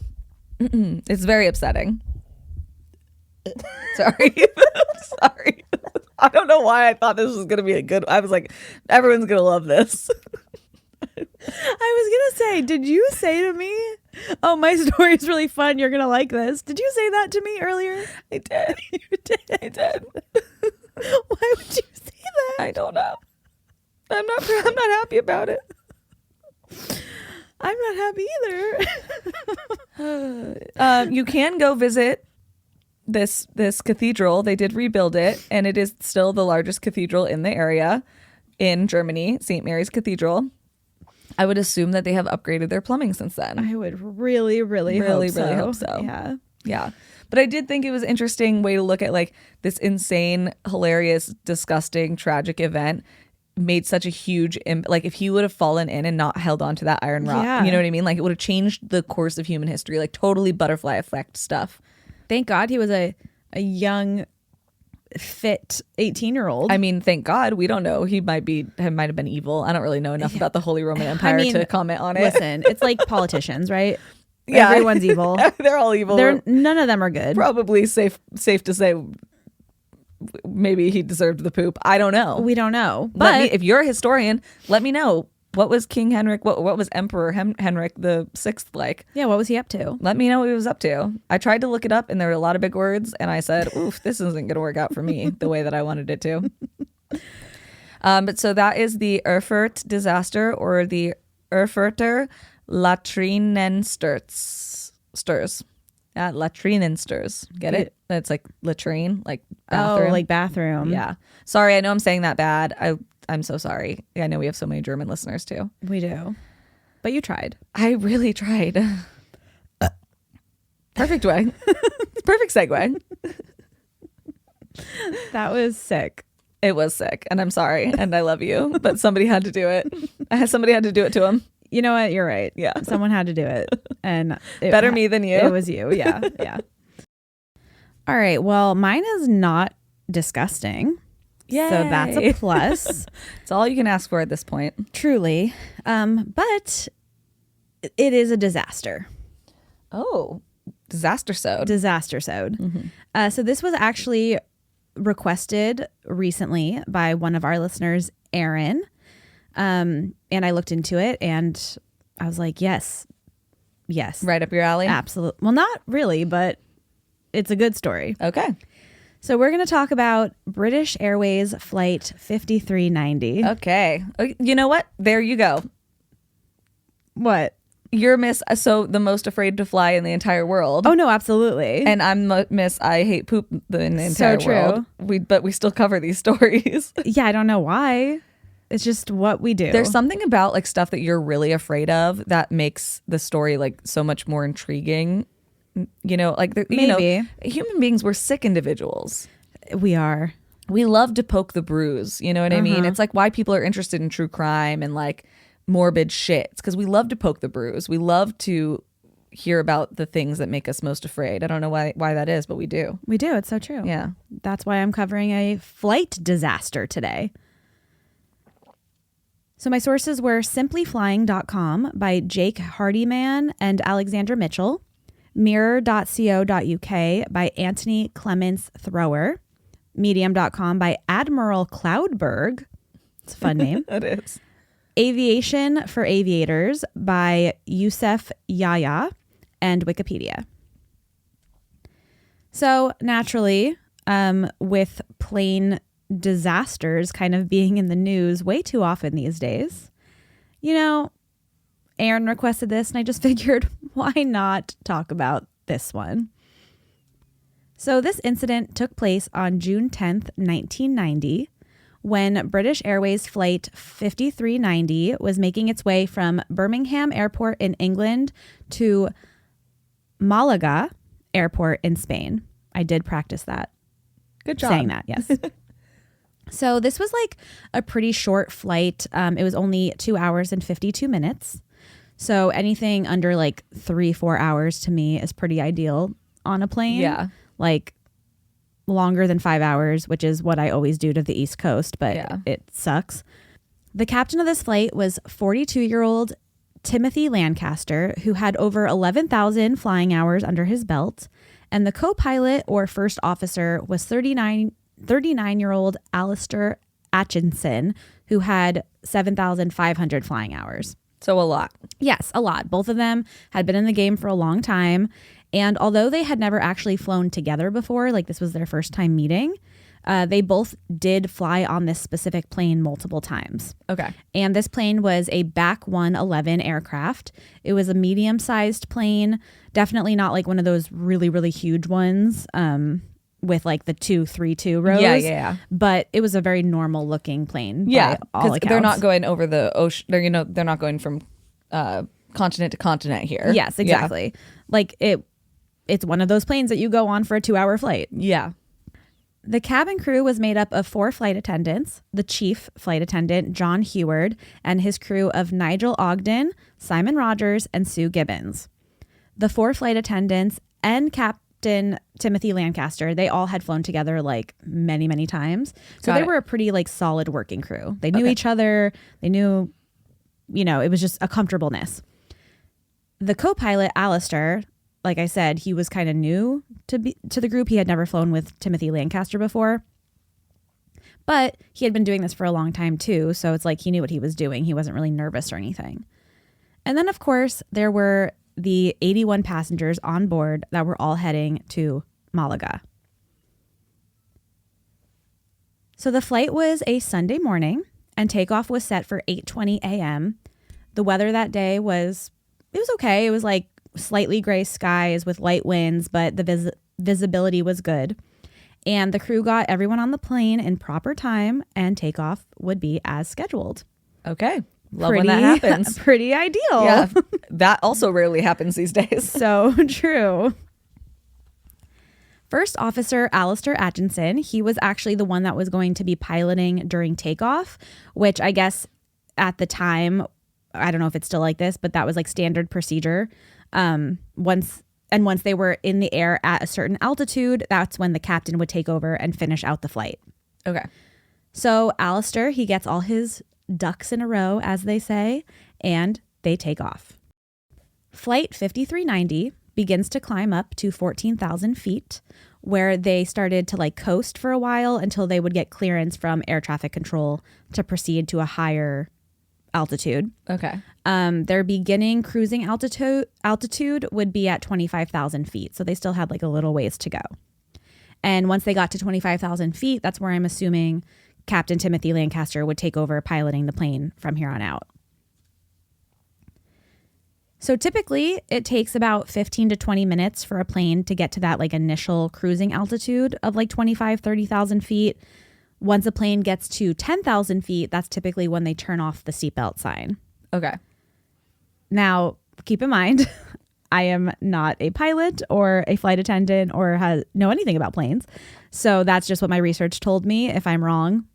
It's very upsetting. Sorry. Sorry. I don't know why I thought this was going to be a good. I was like, everyone's going to love this. I was going to say, did you say to me, oh, my story is really fun. You're going to like this. Did you say that to me earlier? I did. You did. I did. Why would you say that? I don't know. I'm not happy about it. I'm not happy either. You can go visit this cathedral. They did rebuild it, and it is still the largest cathedral in the area in Germany, St. Mary's Cathedral. I would assume that they have upgraded their plumbing since then. I would really hope so. Yeah. Yeah. But I did think it was an interesting way to look at like this insane, hilarious, disgusting, tragic event made such a huge like if he would have fallen in and not held on to that iron rock, you know what I mean? Like it would have changed the course of human history, like totally butterfly effect stuff. Thank God he was a young, fit 18-year-old. I mean, thank God. We don't know. He might have been evil. I don't really know enough about the Holy Roman Empire to comment on it. Listen, it's like politicians, right? Yeah. Everyone's evil. They're all evil. None of them are good. Probably safe to say maybe he deserved the poop. I don't know. We don't know. But if you're a historian, let me know. What was King Henrik? What was Emperor Henrik the Sixth like? Yeah, what was he up to? Let me know what he was up to. I tried to look it up, and there were a lot of big words, and I said, "Oof, this isn't going to work out for me the way that I wanted it to." But so that is the Erfurt Disaster, or the Erfurter Latrinensturz. Latrinensturz. Get it? It's like latrine, like bathroom. Oh, like bathroom. Yeah. Sorry, I know I'm saying that bad. I'm so sorry. I know we have so many German listeners too. We do. But you tried. I really tried. Perfect way. Perfect segue. That was sick. It was sick. And I'm sorry. And I love you. But somebody had to do it. Somebody had to do it to him. You know what? You're right. Yeah. Someone had to do it. And better me than you. It was you. Yeah. Yeah. All right. Well, mine is not disgusting. Yay. So that's a plus. It's all you can ask for at this point. Truly. But it is a disaster. Oh, disaster-sode. Disaster-sode. Mm-hmm. So this was actually requested recently by one of our listeners, Aaron. And I looked into it and I was like, yes. Right up your alley? Absolutely. Well, not really, but it's a good story. Okay. So we're going to talk about British Airways Flight 5390. Okay. You know what? There you go. What? You're Miss So the most afraid to fly in the entire world. Oh, no, absolutely. And I'm Miss I hate poop in the entire So true. world. But we still cover these stories. Yeah, I don't know why. It's just what we do. There's something about like stuff that you're really afraid of that makes the story like so much more intriguing. You know, like you know, human beings, we're sick individuals. We are. We love to poke the bruise. You know what I mean? It's like why people are interested in true crime and like morbid shit. It's because we love to poke the bruise. We love to hear about the things that make us most afraid. I don't know why that is, but we do. We do. It's so true. Yeah. That's why I'm covering a flight disaster today. So my sources were simplyflying.com by Jake Hardyman and Alexandra Mitchell, mirror.co.uk by Anthony Clements Thrower, medium.com by Admiral Cloudberg. It's a fun name. It is. Aviation for Aviators by Youssef Yahya, and Wikipedia. So naturally, with plane disasters kind of being in the news way too often these days, Aaron requested this and I just figured, why not talk about this one? So this incident took place on June 10th, 1990, when British Airways Flight 5390 was making its way from Birmingham Airport in England to Malaga Airport in Spain. I did practice that. Good job. Saying that, yes. So this was like a pretty short flight. It was only 2 hours and 52 minutes. So anything under like 3-4 hours to me is pretty ideal on a plane. Yeah. Like longer than 5 hours, which is what I always do to the East Coast, but it sucks. The captain of this flight was 42-year-old Timothy Lancaster, who had over 11,000 flying hours under his belt, and the co-pilot or first officer was 39-year-old Alistair Atchison, who had 7,500 flying hours. So a lot. Yes, a lot. Both of them had been in the game for a long time. And although they had never actually flown together before, like this was their first time meeting, they both did fly on this specific plane multiple times. Okay. And this plane was a BAC 111 aircraft. It was a medium-sized plane, definitely not like one of those really, really huge ones with like the 232 rows. Yeah. But it was a very normal-looking plane. Yeah, because they're not going over the ocean. They're not going from continent to continent here. Yes, exactly. Like it's one of those planes that you go on for a 2-hour flight. Yeah. The cabin crew was made up of 4 flight attendants, the chief flight attendant, John Heward, and his crew of Nigel Ogden, Simon Rogers, and Sue Gibbons. The 4 flight attendants and Captain Timothy Lancaster, they all had flown together like many, many times. So they were a pretty like solid working crew. They knew each other. They knew, it was just a comfortableness. The co-pilot, Alistair, like I said, he was kind of new to the group. He had never flown with Timothy Lancaster before. But he had been doing this for a long time too, so it's like he knew what he was doing. He wasn't really nervous or anything. And then, of course, there were the 81 passengers on board that were all heading to Malaga. So the flight was a Sunday morning, and takeoff was set for 8:20 a.m. The weather that day was okay. It was like slightly gray skies with light winds, but the visibility was good. And the crew got everyone on the plane in proper time, and takeoff would be as scheduled. Okay. Love when that happens. Pretty ideal. Yeah. That also rarely happens these days. So true. First Officer Alistair Atchison, he was actually the one that was going to be piloting during takeoff, which I guess at the time, I don't know if it's still like this, but that was like standard procedure. Once they were in the air at a certain altitude, that's when the captain would take over and finish out the flight. Okay. So Alistair, he gets all his ducks in a row, as they say, and they take off. Flight 5390 begins to climb up to 14,000 feet, where they started to like coast for a while until they would get clearance from air traffic control to proceed to a higher altitude. Okay. Their beginning cruising altitude would be at 25,000 feet. So they still had like a little ways to go. And once they got to 25,000 feet, that's where I'm assuming Captain Timothy Lancaster would take over piloting the plane from here on out. So typically it takes about 15 to 20 minutes for a plane to get to that like initial cruising altitude of like 30,000 feet. Once a plane gets to 10,000 feet, that's typically when they turn off the seatbelt sign. Okay. Now, keep in mind, I am not a pilot or a flight attendant or know anything about planes. So that's just what my research told me. If I'm wrong,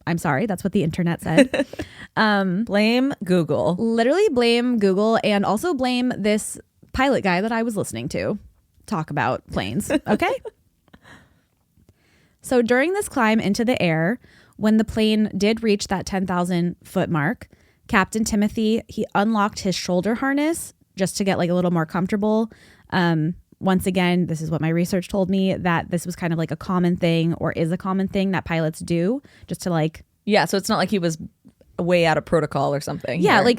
I'm sorry. That's what the internet said. Blame Google. Literally blame Google, and also blame this pilot guy that I was listening to talk about planes. Okay. So during this climb into the air, when the plane did reach that 10,000 foot mark, Captain Timothy, he unlocked his shoulder harness just to get like a little more comfortable. Once again, this is what my research told me, that this was kind of like a common thing, or is a common thing that pilots do, just to like. Yeah, so it's not like he was way out of protocol or something. Yeah, here. like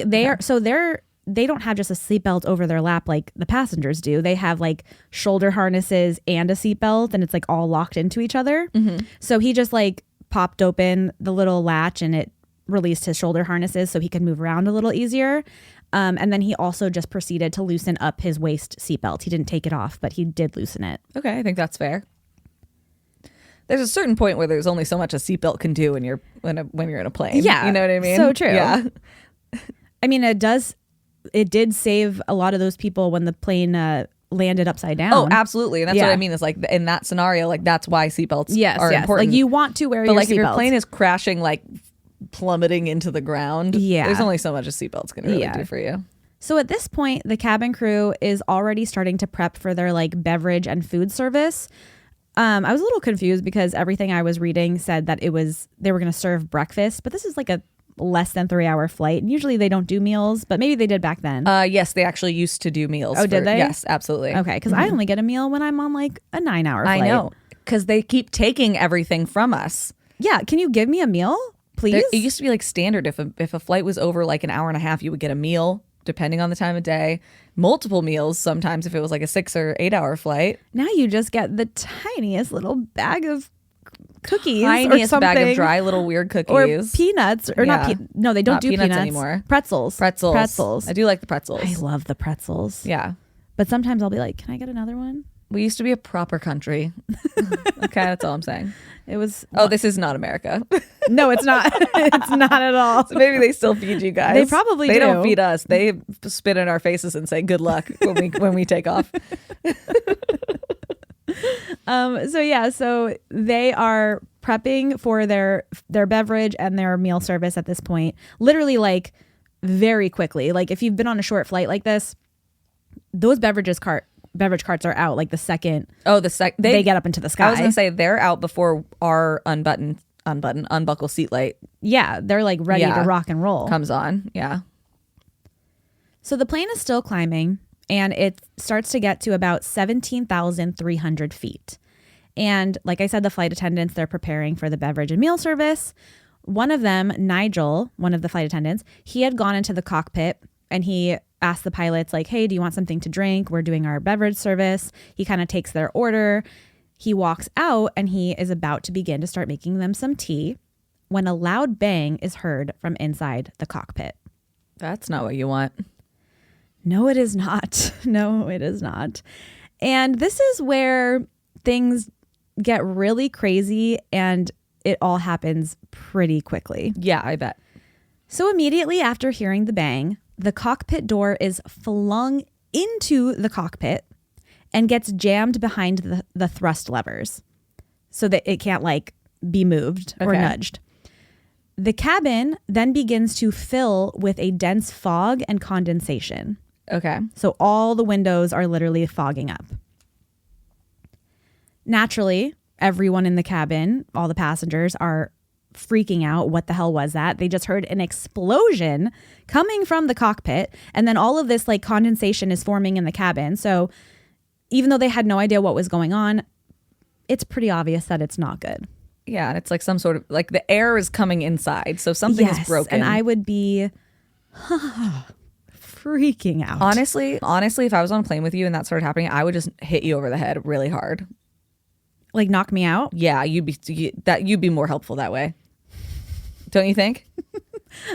they don't have just a seatbelt over their lap like the passengers do. They have like shoulder harnesses and a seatbelt, and it's like all locked into each other. Mm-hmm. So he just like popped open the little latch and it released his shoulder harnesses so he could move around a little easier. And then he also just proceeded to loosen up his waist seatbelt. He didn't take it off, but he did loosen it. Okay, I think that's fair. There's a certain point where there's only so much a seatbelt can do when you're in a plane. Yeah, you know what I mean? so true. Yeah, I mean, it did save a lot of those people when the plane landed upside down. Oh, absolutely. And that's Yeah. what I mean is like in that scenario, like that's why seatbelts are important. Like you want to wear but your like if your seatbelt. plane is crashing, like plummeting into the ground, Yeah. there's only so much a seatbelt's gonna really do for you. So at this point, the cabin crew is already starting to prep for their like beverage and food service. I was a little confused because everything I was reading said that they were going to serve breakfast, but this is like a less than 3-hour flight. And usually they don't do meals, but maybe they did back then. Yes, they actually used to do meals. Oh, did they? Yes, absolutely. Okay, because I only get a meal when I'm on like a 9-hour flight. I know, because they keep taking everything from us. Yeah, can you give me a meal, please? It used to be like standard. If a flight was over like an hour and a half, you would get a meal, depending on the time of day. Multiple meals sometimes if it was like a 6 or 8 hour flight. Now you just get the tiniest little bag of cookies, Tiniest or bag of something. dry little weird Or cookies. peanuts, or Yeah. not. No, they don't Not do peanuts peanuts anymore. Pretzels. I do like the pretzels. I love the pretzels. Yeah. But sometimes I'll be like, can I get another one? We used to be a proper country. Okay, that's all I'm saying. It was. Oh, this is not America. No, it's not. It's not at all. So maybe they still feed you guys. They probably They do. don't feed us. They spit in our faces and say good luck when we take off. So they are prepping for their beverage and their meal service at this point. Literally, like very quickly. Like if you've been on a short flight like this, those beverage carts are out like the second they get up into the sky. I was gonna say they're out before our unbuckle seat light Yeah, they're like ready to rock and roll. comes on. Yeah. So the plane is still climbing, and it starts to get to about 17,300 feet. And like I said, the flight attendants, they're preparing for the beverage and meal service. One of them, Nigel, one of the flight attendants, he had gone into the cockpit and he asked the pilots like, hey, do you want something to drink? We're doing our beverage service. He kind of takes their order. He walks out and he is about to begin to start making them some tea when a loud bang is heard from inside the cockpit. That's not what you want. No, it is not. No, it is not. And this is where things get really crazy and it all happens pretty quickly. Yeah, I bet. So immediately after hearing the bang, the cockpit door is flung into the cockpit and gets jammed behind the thrust levers so that it can't like be moved or nudged. The cabin then begins to fill with a dense fog and condensation. Okay. So all the windows are literally fogging up. Naturally, everyone in the cabin, all the passengers are freaking out. What the hell was that? They just heard an explosion coming from the cockpit. And then all of this like condensation is forming in the cabin. So even though they had no idea what was going on, it's pretty obvious that it's not good. Yeah, and it's like some sort of like the air is coming inside. So something is broken. And I would be freaking out. Honestly, if I was on a plane with you and that started happening, I would just hit you over the head really hard. Like knock me out? Yeah, you'd be more helpful that way. Don't you think?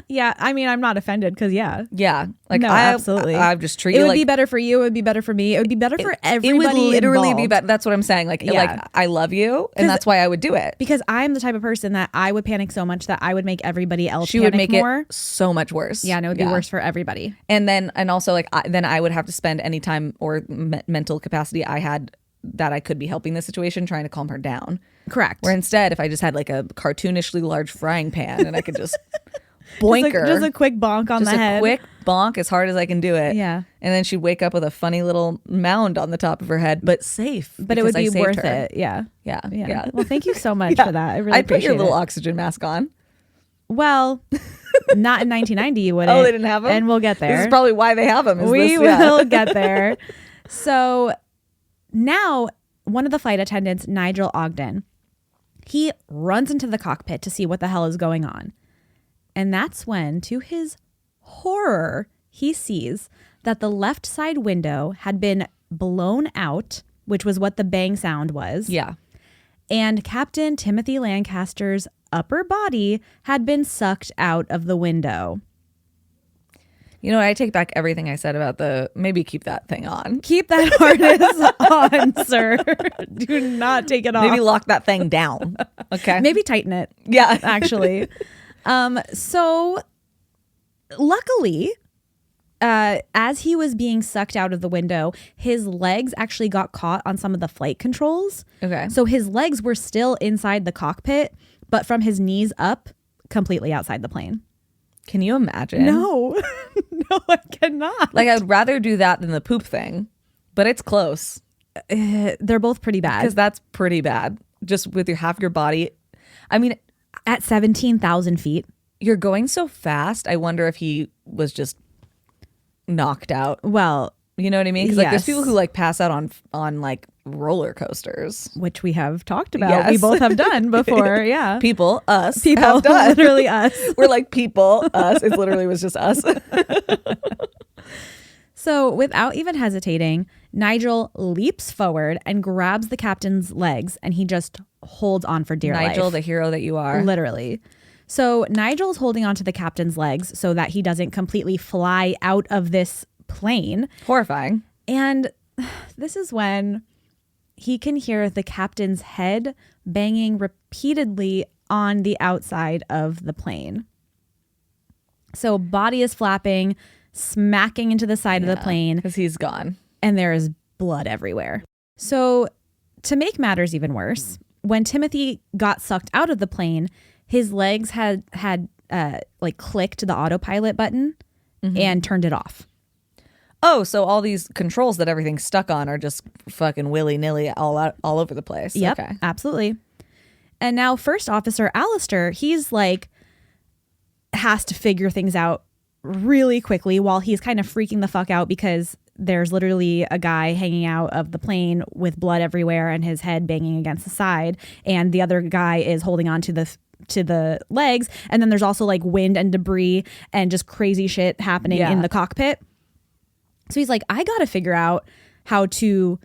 Yeah, I mean, I'm not offended because Yeah, like no, absolutely. I just treat it you would like be better for you. It would be better for me. It would be better for everybody. It would literally involved. be better. That's what I'm saying. Like I love you, and that's why I would do it. Because I'm the type of person that I would panic so much that I would make everybody else She panic would make more. it so much worse. Yeah, and it would be worse for everybody. And also like then I would have to spend any time or mental capacity I had that I could be helping the situation trying to calm her down. Correct. Where instead, if I just had like a cartoonishly large frying pan and I could just boinker. Just a quick bonk on Just the a head. quick bonk as hard as I can do it. Yeah. And then she'd wake up with a funny little mound on the top of her head, but safe. But it would be worth it. Yeah. Yeah. Well, thank you so much for that. I really I'd put your appreciate little it. oxygen mask on. Well, not in 1990 you wouldn't. Oh, they didn't have them? And we'll get there. This is probably why they have them. We will get there. So now one of the flight attendants, Nigel Ogden, he runs into the cockpit to see what the hell is going on. And that's when, to his horror, he sees that the left side window had been blown out, which was what the bang sound was. Yeah. And Captain Timothy Lancaster's upper body had been sucked out of the window. You know what? I take back everything I said about maybe keep that thing on. Keep that harness on, sir. Do not take it off. Maybe lock that thing down. Okay. Maybe tighten it. Yeah. Actually. So luckily, as he was being sucked out of the window, his legs actually got caught on some of the flight controls. Okay. So his legs were still inside the cockpit, but from his knees up, completely outside the plane. Can you imagine? No, no, I cannot. Like, I'd rather do that than the poop thing, but it's close They're both pretty bad. because that's pretty bad. Just with half your body. I mean, At 17,000 feet. you're going so fast. I wonder if he was just knocked out. Well, You know what I mean? Because like there's Yes. people who like pass out on like roller coasters. which we have talked about. Yes. We both have done before. Yeah. People, us, People, have done. literally us. We're like people, us. It literally was just us. So without even hesitating, Nigel leaps forward and grabs the captain's legs, and he just holds on for dear life. Nigel, the hero that you are. Literally. So Nigel's holding onto the captain's legs so that he doesn't completely fly out of this plane. Horrifying. And this is when he can hear the captain's head banging repeatedly on the outside of the plane. So body is flapping, smacking into the side of the plane, Because he's gone. and there is blood everywhere. So to make matters even worse, when Timothy got sucked out of the plane, his legs had like clicked the autopilot button and turned it off. Oh, so all these controls that everything's stuck on are just fucking willy-nilly all over the place. Yep, Okay. absolutely. And now First Officer Alistair, he's like, has to figure things out really quickly while he's kind of freaking the fuck out because there's literally a guy hanging out of the plane with blood everywhere and his head banging against the side. And the other guy is holding on to the legs. And then there's also like wind and debris and just crazy shit happening in the cockpit. So he's like, I got to figure out how to,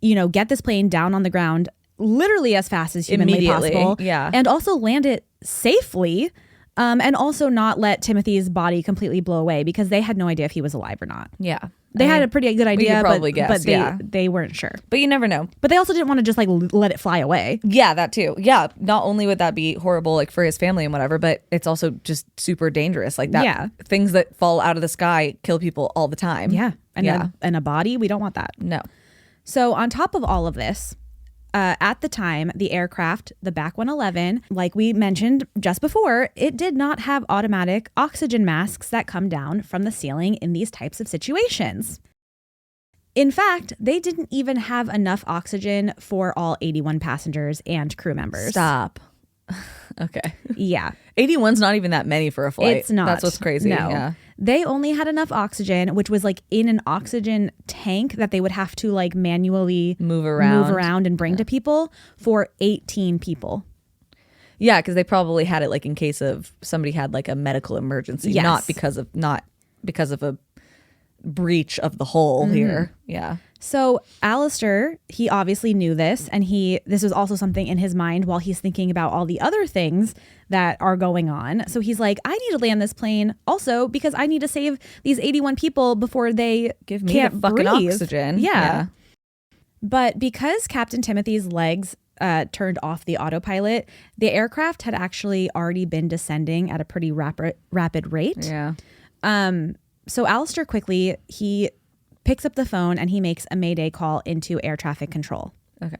get this plane down on the ground literally as fast as humanly Immediately, possible. yeah. And also land it safely. And also not let Timothy's body completely blow away because they had no idea if he was alive or not. Yeah. They had a pretty good idea, probably guess, but yeah. they weren't sure. But you never know. But they also didn't want to just like let it fly away. Yeah, that too. Yeah. Not only would that be horrible like for his family and whatever, but it's also just super dangerous. Like that. Yeah. Things that fall out of the sky kill people all the time. Yeah. And Yeah. and a body, we don't want that. No. So on top of all of this, at the time, the aircraft, the BAC 111, like we mentioned just before, it did not have automatic oxygen masks that come down from the ceiling in these types of situations. In fact, they didn't even have enough oxygen for all 81 passengers and crew members. Stop. Okay. Yeah. 81's not even that many for a flight. It's not. That's what's crazy. No. Yeah. They only had enough oxygen, which was like in an oxygen tank that they would have to like manually Move around and bring to people for 18 people. Yeah, because they probably had it like in case of somebody had like a medical emergency, Yes. not because of a breach of the hull here. Yeah. So Alistair, he obviously knew this, and this was also something in his mind while he's thinking about all the other things that are going on. So he's like, I need to land this plane also because I need to save these 81 people before they Give me can't the fucking breathe. oxygen. Yeah. But because Captain Timothy's legs turned off the autopilot, the aircraft had actually already been descending at a pretty rapid rate. Yeah. So Alistair quickly, he picks up the phone and he makes a mayday call into air traffic control. Okay.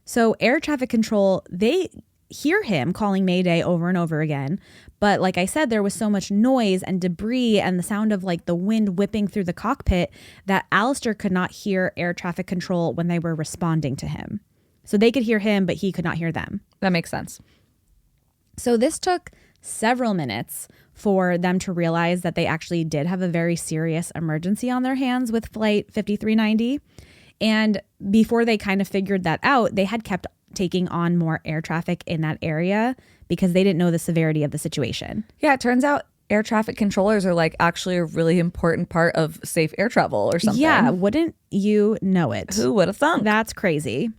So air traffic control, they hear him calling Mayday over and over again. But like I said, there was so much noise and debris and the sound of like the wind whipping through the cockpit that Alistair could not hear air traffic control when they were responding to him. So they could hear him, but he could not hear them. That makes sense. So this took several minutes for them to realize that they actually did have a very serious emergency on their hands with Flight 5390. And before they kind of figured that out, they had kept taking on more air traffic in that area because they didn't know the severity of the situation. Yeah, it turns out air traffic controllers are like actually a really important part of safe air travel or something. Yeah, wouldn't you know it? Who would have thunk? That's crazy.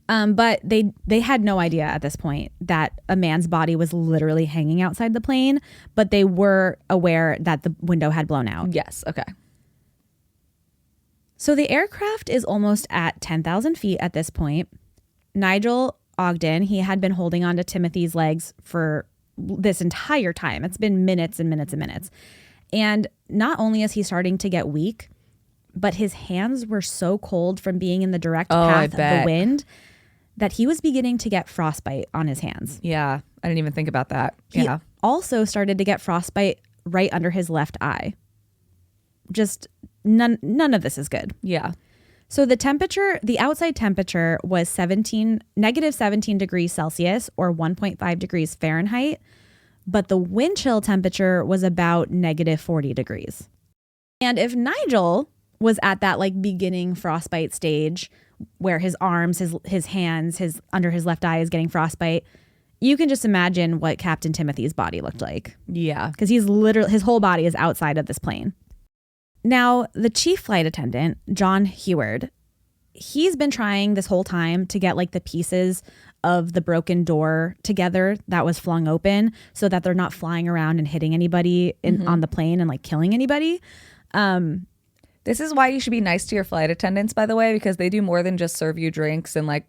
But they had no idea at this point that a man's body was literally hanging outside the plane, but they were aware that the window had blown out. Yes, okay. So the aircraft is almost at 10,000 feet at this point. Nigel Ogden, he had been holding on to Timothy's legs for this entire time. It's been minutes and minutes and minutes. And not only is he starting to get weak, but his hands were so cold from being in the direct path of the wind that he was beginning to get frostbite on his hands. Yeah, I didn't even think about that. He Yeah. also started to get frostbite right under his left eye. Just none of this is good. Yeah. So the outside temperature was negative 17 degrees Celsius or 1.5 degrees Fahrenheit, but the wind chill temperature was about negative 40 degrees. And if Nigel was at that like beginning frostbite stage where his arms, his hands, under his left eye is getting frostbite, you can just imagine what Captain Timothy's body looked like. Yeah. Because his whole body is outside of this plane. Now, the chief flight attendant, John Heward, he's been trying this whole time to get like the pieces of the broken door together that was flung open so that they're not flying around and hitting anybody on the plane and like killing anybody. This is why you should be nice to your flight attendants, by the way, because they do more than just serve you drinks and like,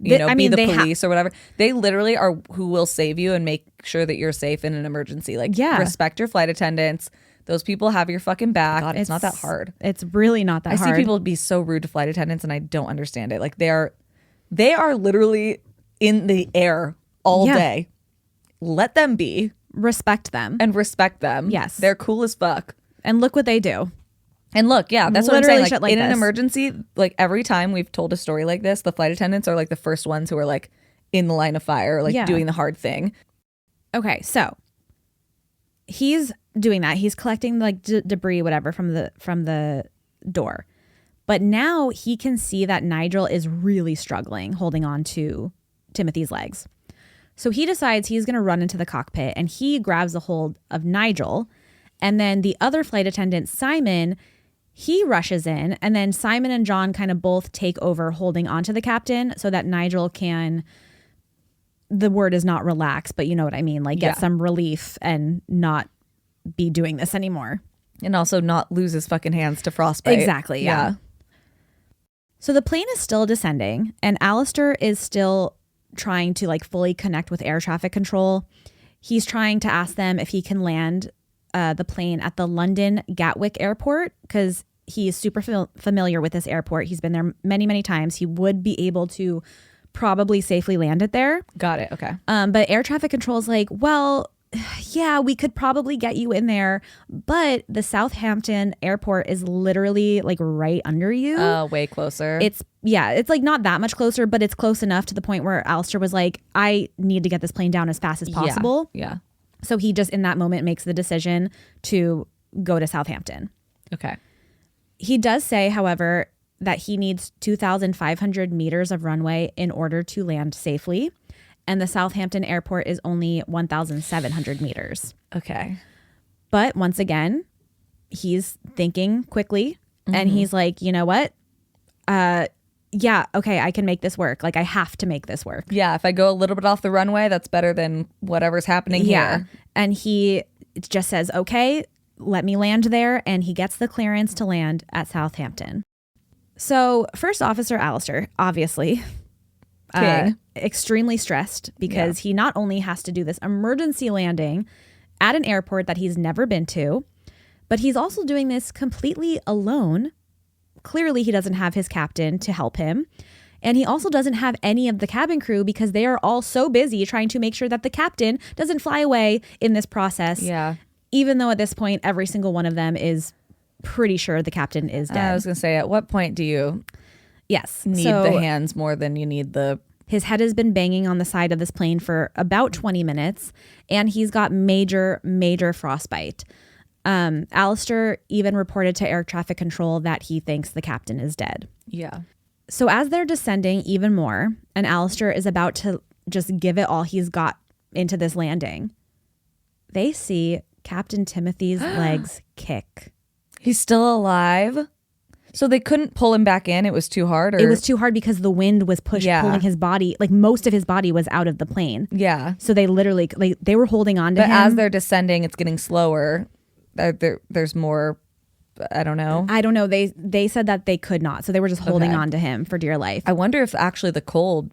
be the police or whatever. They literally are who will save you and make sure that you're safe in an emergency. Like, respect your flight attendants. Those people have your fucking back. God, it's not that hard. It's really not that hard. I see people be so rude to flight attendants and I don't understand it. Like they are literally in the air all day. Let them be. Respect them. And respect them. Yes. They're cool as fuck. And look what they do. And look, yeah, that's literally what I'm saying. Like, in an this. emergency, like every time we've told a story like this, the flight attendants are like the first ones who are like in the line of fire, like doing the hard thing. Okay, so he's doing that. He's collecting like debris, whatever, from the door. But now he can see that Nigel is really struggling holding on to Timothy's legs. So he decides he's going to run into the cockpit and he grabs a hold of Nigel. And then the other flight attendant, Simon, he rushes in. And then Simon and John kind of both take over holding onto the captain so that Nigel can, the word is not relax, but you know what I mean? Like get some relief and not be doing this anymore. And also not lose his fucking hands to frostbite. Exactly, yeah. So the plane is still descending and Alistair is still trying to like fully connect with air traffic control. He's trying to ask them if he can land the plane at the London Gatwick airport because he is super familiar with this airport. He's been there many, many times. He would be able to probably safely land it there. Got it. Okay. But air traffic control is like, well, yeah, we could probably get you in there, but the Southampton airport is literally like right under you. Way closer. It's like not that much closer, but it's close enough to the point where Alistair was like, I need to get this plane down as fast as possible. Yeah. So he just in that moment makes the decision to go to Southampton. Okay. He does say, however, that he needs 2,500 meters of runway in order to land safely. And the Southampton airport is only 1,700 meters. Okay. But once again, he's thinking quickly and he's like, you know what? Yeah, okay, I can make this work. Like I have to make this work. Yeah, if I go a little bit off the runway, that's better than whatever's happening here. And he just says, okay, let me land there. And he gets the clearance to land at Southampton. So First Officer Alistair, obviously, extremely stressed because he not only has to do this emergency landing at an airport that he's never been to, but he's also doing this completely alone. Clearly, he doesn't have his captain to help him. And he also doesn't have any of the cabin crew because they are all so busy trying to make sure that the captain doesn't fly away in this process. Yeah. Even though at this point, every single one of them is pretty sure the captain is dead. I was going to say, at what point do you Yes. need the hands more than you need the... His head has been banging on the side of this plane for about 20 minutes, and he's got major, major frostbite. Alistair even reported to air traffic control that he thinks the captain is dead. Yeah. So as they're descending even more, and Alistair is about to just give it all he's got into this landing, they see Captain Timothy's legs kick. He's still alive? So they couldn't pull him back in? It was too hard? Or? It was too hard because the wind was pulling his body, like most of his body was out of the plane. Yeah. So they literally, they were holding on to him. But as they're descending, it's getting slower. There's more... I don't know. They said that they could not. So they were just holding on to him for dear life. I wonder if actually the cold...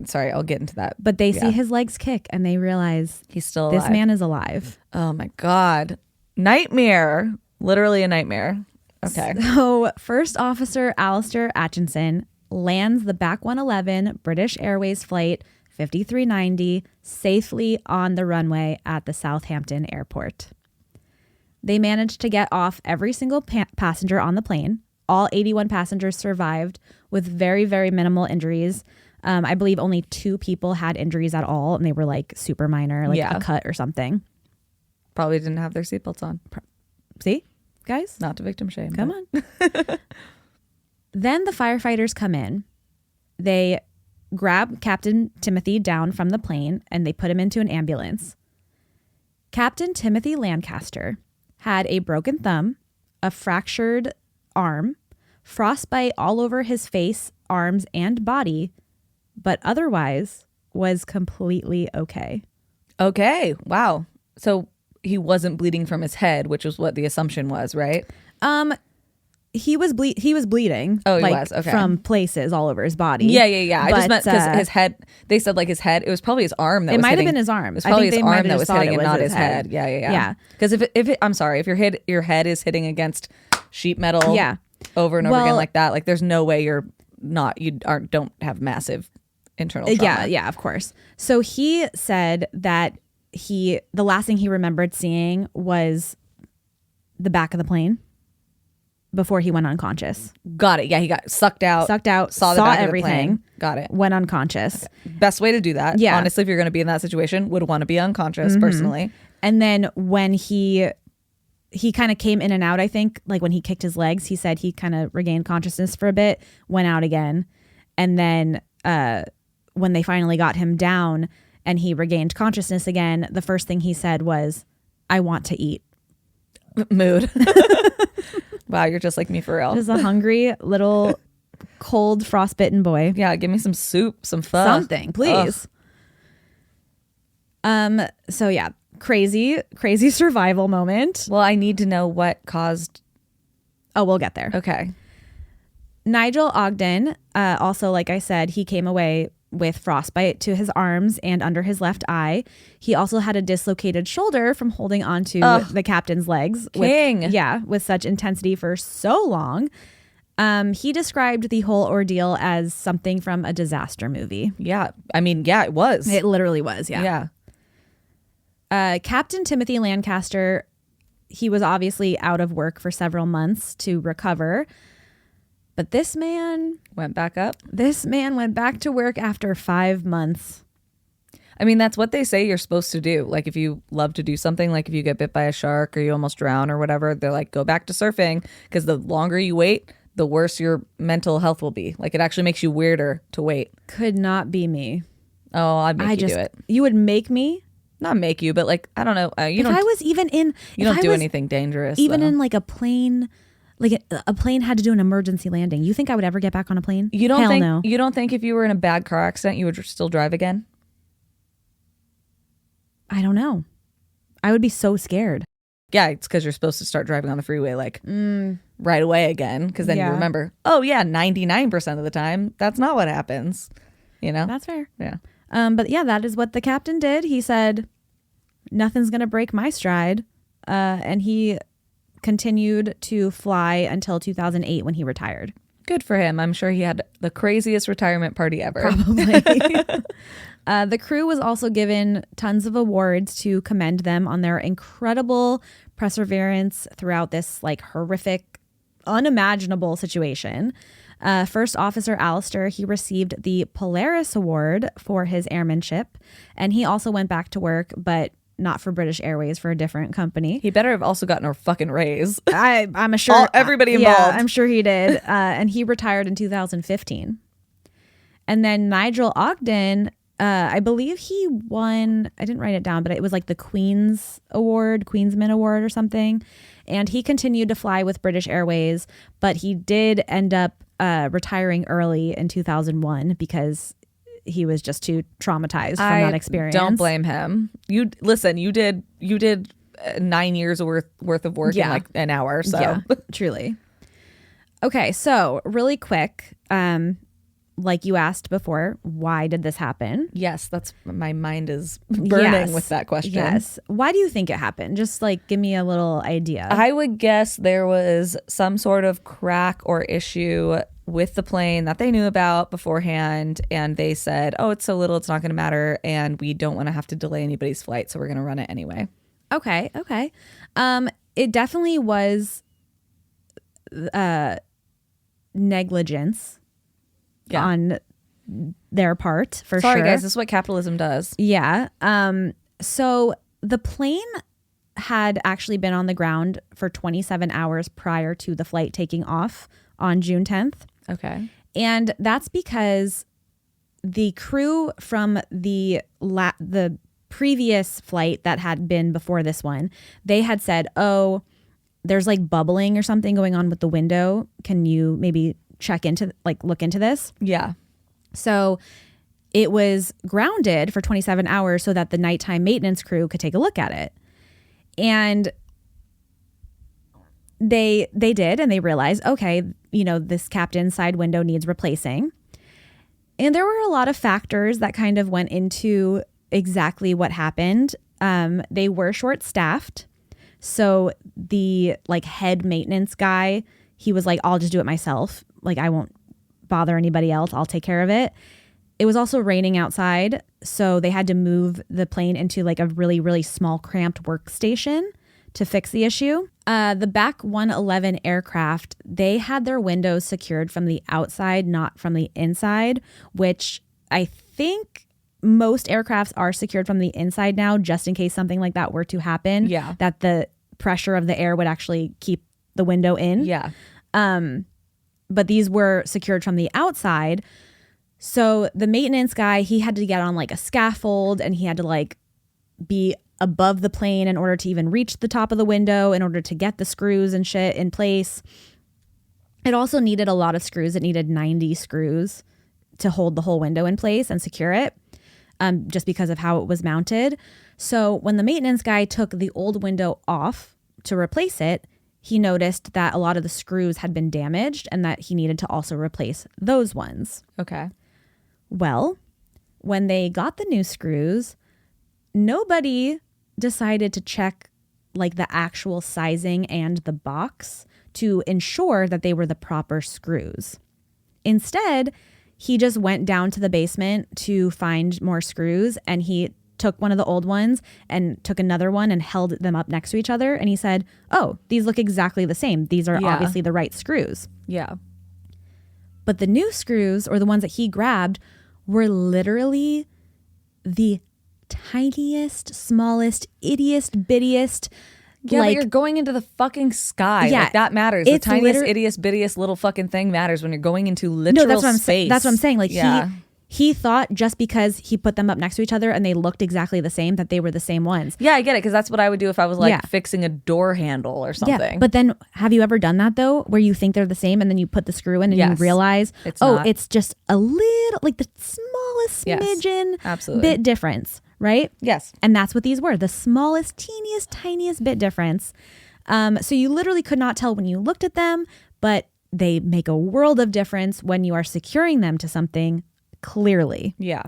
sorry, I'll get into that. But they see his legs kick and they realize he's still alive. This man is alive. Oh my God. Nightmare. Literally a nightmare. Okay. So First Officer Alistair Atchison lands the BAC 111 British Airways flight 5390 safely on the runway at the Southampton airport. They managed to get off every single passenger on the plane. All 81 passengers survived with very, very minimal injuries. I believe only 2 people had injuries at all, and they were like super minor, like a cut or something. Probably didn't have their seatbelts on. See, guys? Not to victim shame. Come on. Then the firefighters come in. They grab Captain Timothy down from the plane, and they put him into an ambulance. Captain Timothy Lancaster had a broken thumb, a fractured arm, frostbite all over his face, arms, and body, but otherwise was completely okay. Okay. Wow. So he wasn't bleeding from his head, which was what the assumption was, right? He was bleeding. Oh, he was. Okay. From places all over his body. Yeah. I just meant because his head. They said like his head. It was probably his arm that it was might hitting. have been his arm. It was probably his arm that was hitting, and not his head. head. Yeah. Because I'm sorry, if your head is hitting against sheet metal, over and over again like that, like there's no way don't have massive internal trauma. Yeah, of course. So he said that the last thing he remembered seeing was the back of the plane before he went unconscious. Got it. Yeah, he got sucked out, saw the back everything. Of the plane. Got it. Went unconscious. Okay. Best way to do that. Yeah. Honestly, if you're going to be in that situation, would want to be unconscious personally. And then when he kind of came in and out, I think, like when he kicked his legs, he said he kind of regained consciousness for a bit, went out again. And then when they finally got him down and he regained consciousness again, the first thing he said was, "I want to eat." Mood. Wow, you're just like me for real. Just a hungry little cold frostbitten boy. Yeah, give me some soup, some pho. Something, please. So yeah, crazy survival moment. Well, I need to know what caused. Oh, we'll get there. Okay. Nigel Ogden, also, like I said, he came away with frostbite to his arms and under his left eye. He also had a dislocated shoulder from holding onto the captain's legs. With such intensity for so long. He described the whole ordeal as something from a disaster movie. Yeah. I mean, yeah, it was. It literally was, yeah. Captain Timothy Lancaster, he was obviously out of work for several months to recover. But this man went back up. This man went back to work after 5 months. I mean, that's what they say you're supposed to do. Like if you love to do something, like if you get bit by a shark or you almost drown or whatever, they're like, go back to surfing, because the longer you wait, the worse your mental health will be. Like it actually makes you weirder to wait. Could not be me. Oh, I'd make you do it. You would make me? Not make you, but like, I don't know. You don't do anything dangerous. Even in like a plane. Like a plane had to do an emergency landing. You think I would ever get back on a plane? You don't Hell think? No. You don't think if you were in a bad car accident, you would still drive again? I don't know. I would be so scared. Yeah, it's because you're supposed to start driving on the freeway like right away again, because then you remember, 99% of the time, that's not what happens. You know? That's fair. Yeah. But yeah, that is what the captain did. He said, nothing's going to break my stride. And he continued to fly until 2008 when he retired. Good for him. I'm sure he had the craziest retirement party ever. Probably. The crew was also given tons of awards to commend them on their incredible perseverance throughout this like horrific, unimaginable situation. First Officer Alistair, he received the Polaris Award for his airmanship, and he also went back to work, but not for British Airways, for a different company. He better have also gotten a fucking raise. I'm sure everybody involved. Yeah, I'm sure he did. And he retired in 2015. And then Nigel Ogden, I believe he won, I didn't write it down, but it was like the Queensman Award or something. And he continued to fly with British Airways, but he did end up retiring early in 2001 because he was just too traumatized from that experience. Don't blame him. You did 9 years worth of work in like an hour. So yeah, truly. Okay, so really quick, like you asked before, why did this happen? Yes, that's my mind is burning with that question. Yes. Why do you think it happened? Just like give me a little idea. I would guess there was some sort of crack or issue with the plane that they knew about beforehand, and they said, oh, it's so little, it's not going to matter, and we don't want to have to delay anybody's flight, so we're going to run it anyway. Okay. It definitely was negligence on their part, for sure. Sorry, guys, this is what capitalism does. Yeah. So the plane had actually been on the ground for 27 hours prior to the flight taking off on June 10th. Okay. And that's because the crew from the previous flight that had been before this one, they had said, oh, there's like bubbling or something going on with the window. Can you maybe look into this? Yeah. So it was grounded for 27 hours so that the nighttime maintenance crew could take a look at it. And they did, and they realized, okay, this captain's side window needs replacing. And there were a lot of factors that kind of went into exactly what happened. They were short-staffed. So the head maintenance guy, he was like, I'll just do it myself. I won't bother anybody else. I'll take care of it. It was also raining outside, so they had to move the plane into a really, really small, cramped workstation to fix the issue. The back 111 aircraft, they had their windows secured from the outside, not from the inside, which I think most aircrafts are secured from the inside now, just in case something like that were to happen. Yeah. That the pressure of the air would actually keep the window in. Yeah. But these were secured from the outside. So the maintenance guy, he had to get on a scaffold, and he had to be above the plane in order to even reach the top of the window in order to get the screws and shit in place. It also needed a lot of screws. It needed 90 screws to hold the whole window in place and secure it, just because of how it was mounted. So when the maintenance guy took the old window off to replace it, he noticed that a lot of the screws had been damaged and that he needed to also replace those ones. Okay. Well, when they got the new screws, nobody decided to check the actual sizing and the box to ensure that they were the proper screws. Instead, he just went down to the basement to find more screws, and he took one of the old ones and took another one and held them up next to each other. And he said, oh, these look exactly the same. These are obviously the right screws. Yeah. But the new screws, or the ones that he grabbed, were literally the tiniest, smallest, ittiest, bittiest. Yeah, but you're going into the fucking sky. Yeah, that matters. The tiniest, ittiest, bittiest little fucking thing matters when you're going into literal space. That's what I'm saying. He thought just because he put them up next to each other and they looked exactly the same, that they were the same ones. Yeah, I get it, because that's what I would do if I was fixing a door handle or something. Yeah, but then have you ever done that though, where you think they're the same and then you put the screw in and you realize, it's just a little, the smallest smidgen bit difference, right? Yes. And that's what these were, the smallest, teeniest, tiniest bit difference. So you literally could not tell when you looked at them, but they make a world of difference when you are securing them to something clearly. Yeah.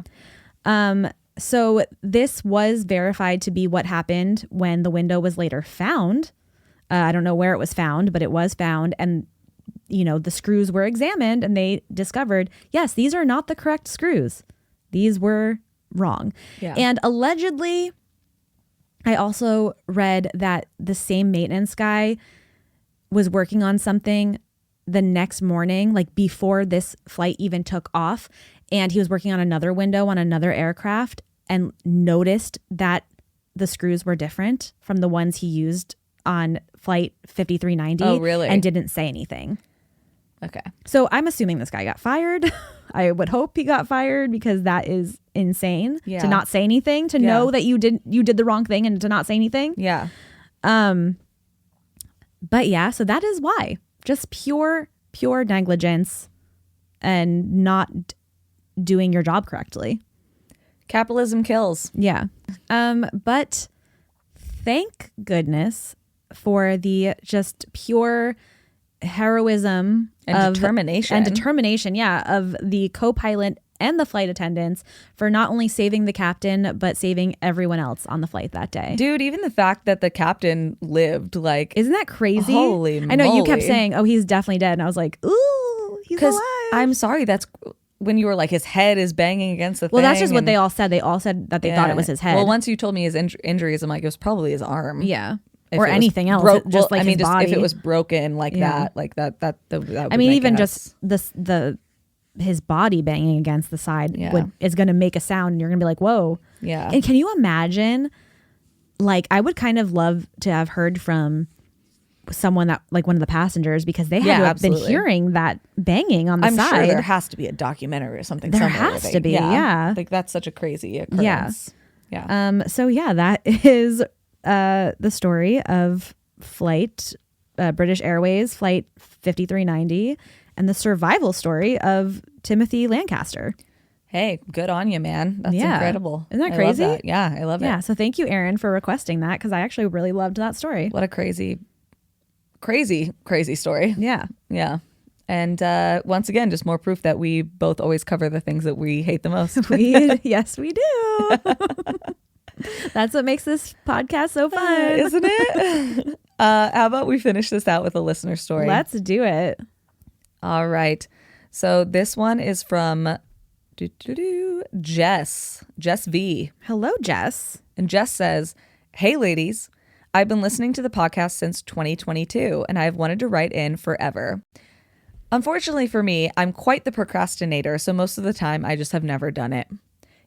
So this was verified to be what happened when the window was later found. I don't know where it was found, but it was found. And the screws were examined and they discovered, yes, these are not the correct screws. These were wrong. Yeah. And allegedly, I also read that the same maintenance guy was working on something the next morning, like before this flight even took off. And he was working on another window on another aircraft and noticed that the screws were different from the ones he used on flight 5390. Oh, really? And didn't say anything. Okay. So I'm assuming this guy got fired. I would hope he got fired because that is insane Yeah. to not say anything, to know that you did the wrong thing and to not say anything. Yeah. But yeah, so that is why. Just pure negligence and not doing your job correctly. Capitalism kills. Yeah. But thank goodness for the just pure heroism And determination. Yeah, of the co-pilot and the flight attendants for not only saving the captain, but saving everyone else on the flight that day. Dude, even the fact that the captain lived, like, Isn't that crazy? Holy I know you kept moly. saying, oh, he's definitely dead. And I was like, ooh, he's alive. I'm sorry, that's when you were like, his head is banging against the thing. Well, that's just what and- they all said. They all said that they thought it was his head. Well, once you told me his injuries, I'm like, it was probably his arm. yeah. If Or it was anything else. Well, Like I mean, his just body. if it was broken like Yeah. that would I mean, make even us- just his body banging against the side Yeah. is going to make a sound, and you're going to be like, whoa. Yeah. And can you imagine? Like, I would kind of love to have heard from someone that, like, one of the passengers, because they had Yeah, to have been absolutely. hearing that banging on the I'm side. sure there has to be a documentary or something. There somewhere has where to be, yeah. Like, that's such a crazy occurrence. Yeah. So yeah, that is the story of flight British Airways flight 5390 and the survival story of Timothy Lancaster. Hey, good on you, man. That's Yeah. incredible. Isn't that I love crazy? that. Yeah, I love Yeah, it. so thank you, Aaron, for requesting that, because I actually really loved that story. What a crazy story. Yeah. Yeah. And once again, just more proof that we both always cover the things that we hate the most. Yes, we do. That's what makes this podcast so fun. Isn't it? How about we finish this out with a listener story? Let's do it. All right. So this one is from Jess V. Hello, Jess. And Jess says, "Hey, ladies. I've been listening to the podcast since 2022, and I've wanted to write in forever. Unfortunately for me, I'm quite the procrastinator, so most of the time I just have never done it.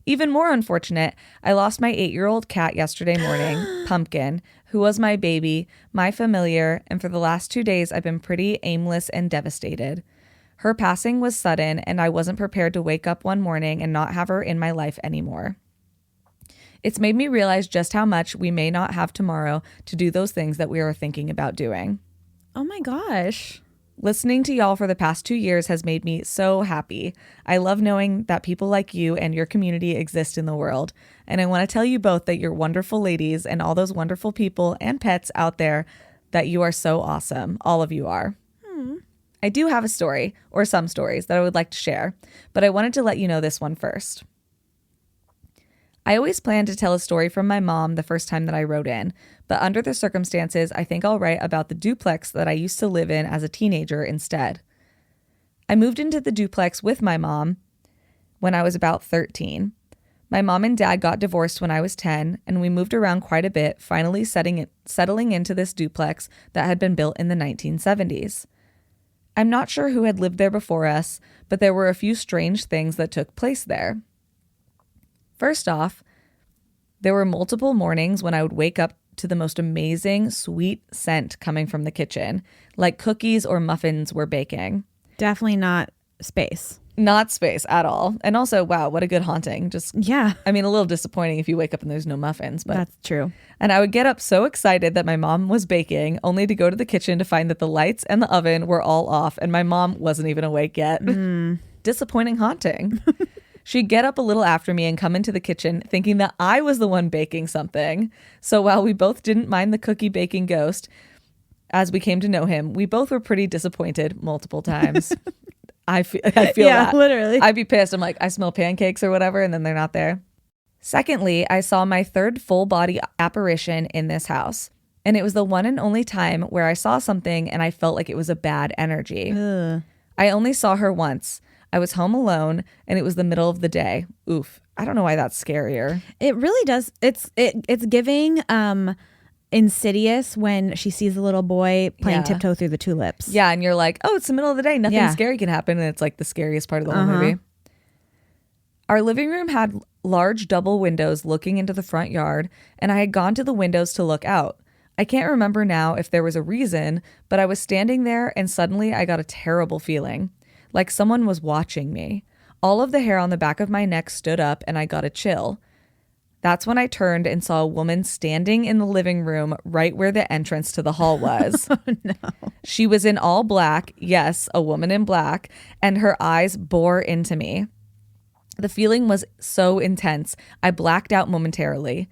Even more unfortunate, I lost my 8-year-old cat yesterday morning, Pumpkin, who was my baby, my familiar, and for the last 2 days I've been pretty aimless and devastated. Her passing was sudden, and I wasn't prepared to wake up one morning and not have her in my life anymore. It's made me realize just how much we may not have tomorrow to do those things that we are thinking about doing. Oh my gosh. Listening to y'all for the past 2 years has made me so happy. I love knowing that people like you and your community exist in the world. And I want to tell you both that you're wonderful ladies and all those wonderful people and pets out there, that you are so awesome. All of you are. I do have a story, or some stories, that I would like to share, but I wanted to let you know this one first. I always planned to tell a story from my mom the first time that I wrote in, but under the circumstances, I think I'll write about the duplex that I used to live in as a teenager instead. I moved into the duplex with my mom when I was about 13. My mom and dad got divorced when I was 10, and we moved around quite a bit, finally settling into this duplex that had been built in the 1970s. I'm not sure who had lived there before us, but there were a few strange things that took place there. First off, there were multiple mornings when I would wake up to the most amazing sweet scent coming from the kitchen, like cookies or muffins were baking. Definitely not space. Not space at all. And also, wow, what a good haunting. Just, Yeah, I mean, a little disappointing if you wake up and there's no muffins, but that's true. And I would get up so excited that my mom was baking, only to go to the kitchen to find that the lights and the oven were all off and my mom wasn't even awake yet. Disappointing haunting. She'd get up a little after me and come into the kitchen thinking that I was the one baking something. So while we both didn't mind the cookie baking ghost, as we came to know him, we both were pretty disappointed multiple times. I feel Yeah, that. literally. I'd be pissed. I'm like, I smell pancakes or whatever, and then they're not there. Secondly, I saw my third full body apparition in this house. And it was the one and only time where I saw something and I felt like it was a bad energy. Ugh. I only saw her once. I was home alone and it was the middle of the day. Oof. I don't know why that's scarier. It really does. It's giving Insidious when she sees the little boy playing Tiptoe Through the Tulips. Yeah, and you're like, oh, it's the middle of the day. Nothing Yeah. scary can happen. And it's like the scariest part of the whole movie. Our living room had large double windows looking into the front yard, and I had gone to the windows to look out. I can't remember now if there was a reason, but I was standing there and suddenly I got a terrible feeling, like someone was watching me. All of the hair on the back of my neck stood up and I got a chill. That's when I turned and saw a woman standing in the living room right where the entrance to the hall was. Oh, no. She was in all black, yes, a woman in black, and her eyes bore into me. The feeling was so intense, I blacked out momentarily.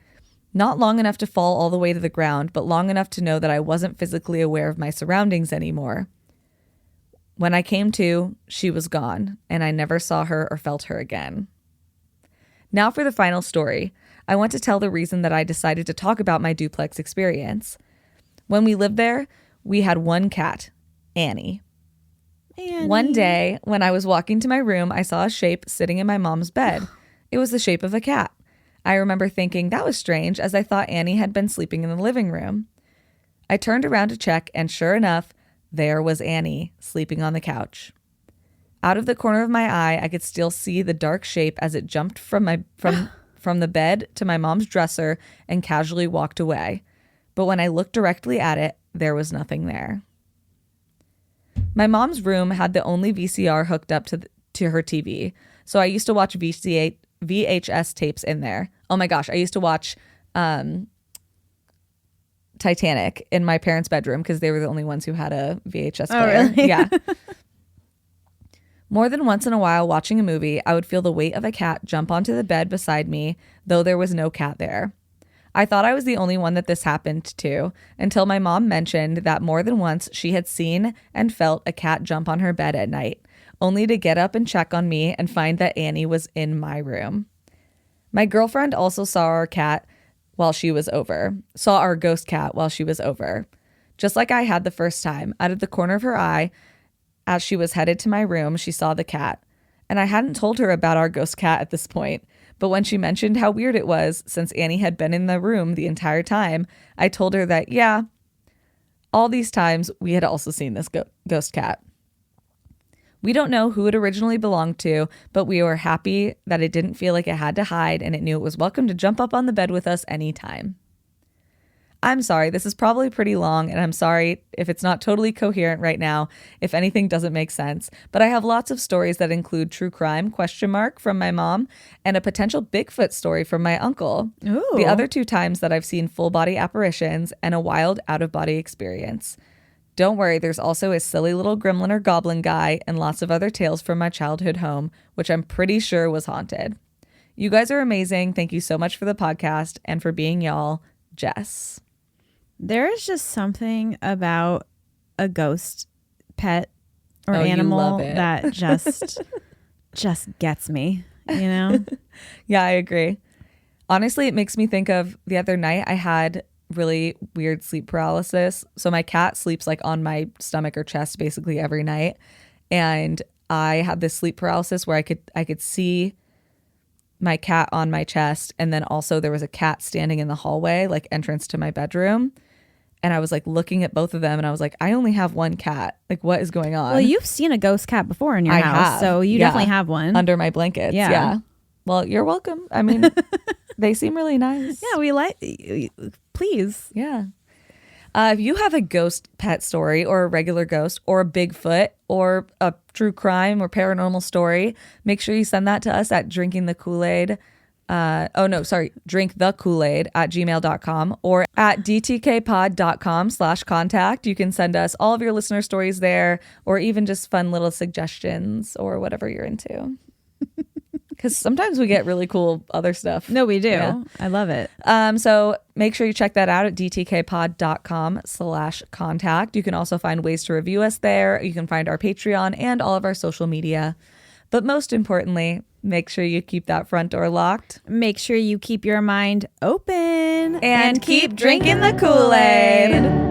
Not long enough to fall all the way to the ground, but long enough to know that I wasn't physically aware of my surroundings anymore. When I came to, she was gone, and I never saw her or felt her again. Now for the final story. I want to tell the reason that I decided to talk about my duplex experience. When we lived there, we had one cat, Annie. One day, when I was walking to my room, I saw a shape sitting in my mom's bed. It was the shape of a cat. I remember thinking that was strange, as I thought Annie had been sleeping in the living room. I turned around to check, and sure enough, there was Annie, sleeping on the couch. Out of the corner of my eye, I could still see the dark shape as it jumped from the bed to my mom's dresser and casually walked away. But when I looked directly at it, there was nothing there. My mom's room had the only VCR hooked up to her TV, so I used to watch VHS tapes in there. Oh my gosh, I used to watch Titanic in my parents' bedroom because they were the only ones who had a VHS player. Oh, really? Yeah. More than once in a while, watching a movie, I would feel the weight of a cat jump onto the bed beside me, though there was no cat there. I thought I was the only one that this happened to, until my mom mentioned that more than once she had seen and felt a cat jump on her bed at night, only to get up and check on me and find that Annie was in my room. My girlfriend also saw our ghost cat while she was over. Just like I had the first time, out of the corner of her eye, as she was headed to my room, she saw the cat. And I hadn't told her about our ghost cat at this point, but when she mentioned how weird it was, since Annie had been in the room the entire time, I told her that, yeah, all these times we had also seen this ghost cat. We don't know who it originally belonged to, but we were happy that it didn't feel like it had to hide and it knew it was welcome to jump up on the bed with us anytime. I'm sorry, this is probably pretty long, and I'm sorry if it's not totally coherent right now, if anything doesn't make sense, but I have lots of stories that include true crime, ? From my mom, and a potential Bigfoot story from my uncle. Ooh. The other 2 times that I've seen full-body apparitions and a wild out-of-body experience. Don't worry, there's also a silly little gremlin or goblin guy and lots of other tales from my childhood home, which I'm pretty sure was haunted. You guys are amazing. Thank you so much for the podcast and for being y'all. Jess. There is just something about a ghost pet or Oh, you animal love it. that just gets me, you know? Yeah, I agree. Honestly, it makes me think of the other night I had really weird sleep paralysis. So my cat sleeps like on my stomach or chest basically every night. And I had this sleep paralysis where I could see my cat on my chest, and then also there was a cat standing in the hallway, like entrance to my bedroom. And I was like looking at both of them and I was like, I only have one cat. Like, what is going on? Well, you've seen a ghost cat before in your I house, have. so you Yeah. definitely have one. Under my blankets. Yeah. Yeah. Well, you're welcome. I mean, they seem really nice. Yeah, we like, please. Yeah. If you have a ghost pet story or a regular ghost or a Bigfoot or a true crime or paranormal story, make sure you send that to us at drinkthekoolaid. drinkthekoolaid@gmail.com or at dtkpod.com/contact. You can send us all of your listener stories there, or even just fun little suggestions or whatever you're into. Because sometimes we get really cool other stuff. No, we do. Yeah. I love it. So make sure you check that out at dtkpod.com/contact. You can also find ways to review us there. You can find our Patreon and all of our social media. But most importantly, make sure you keep that front door locked. Make sure you keep your mind open And keep drinking the Kool-Aid.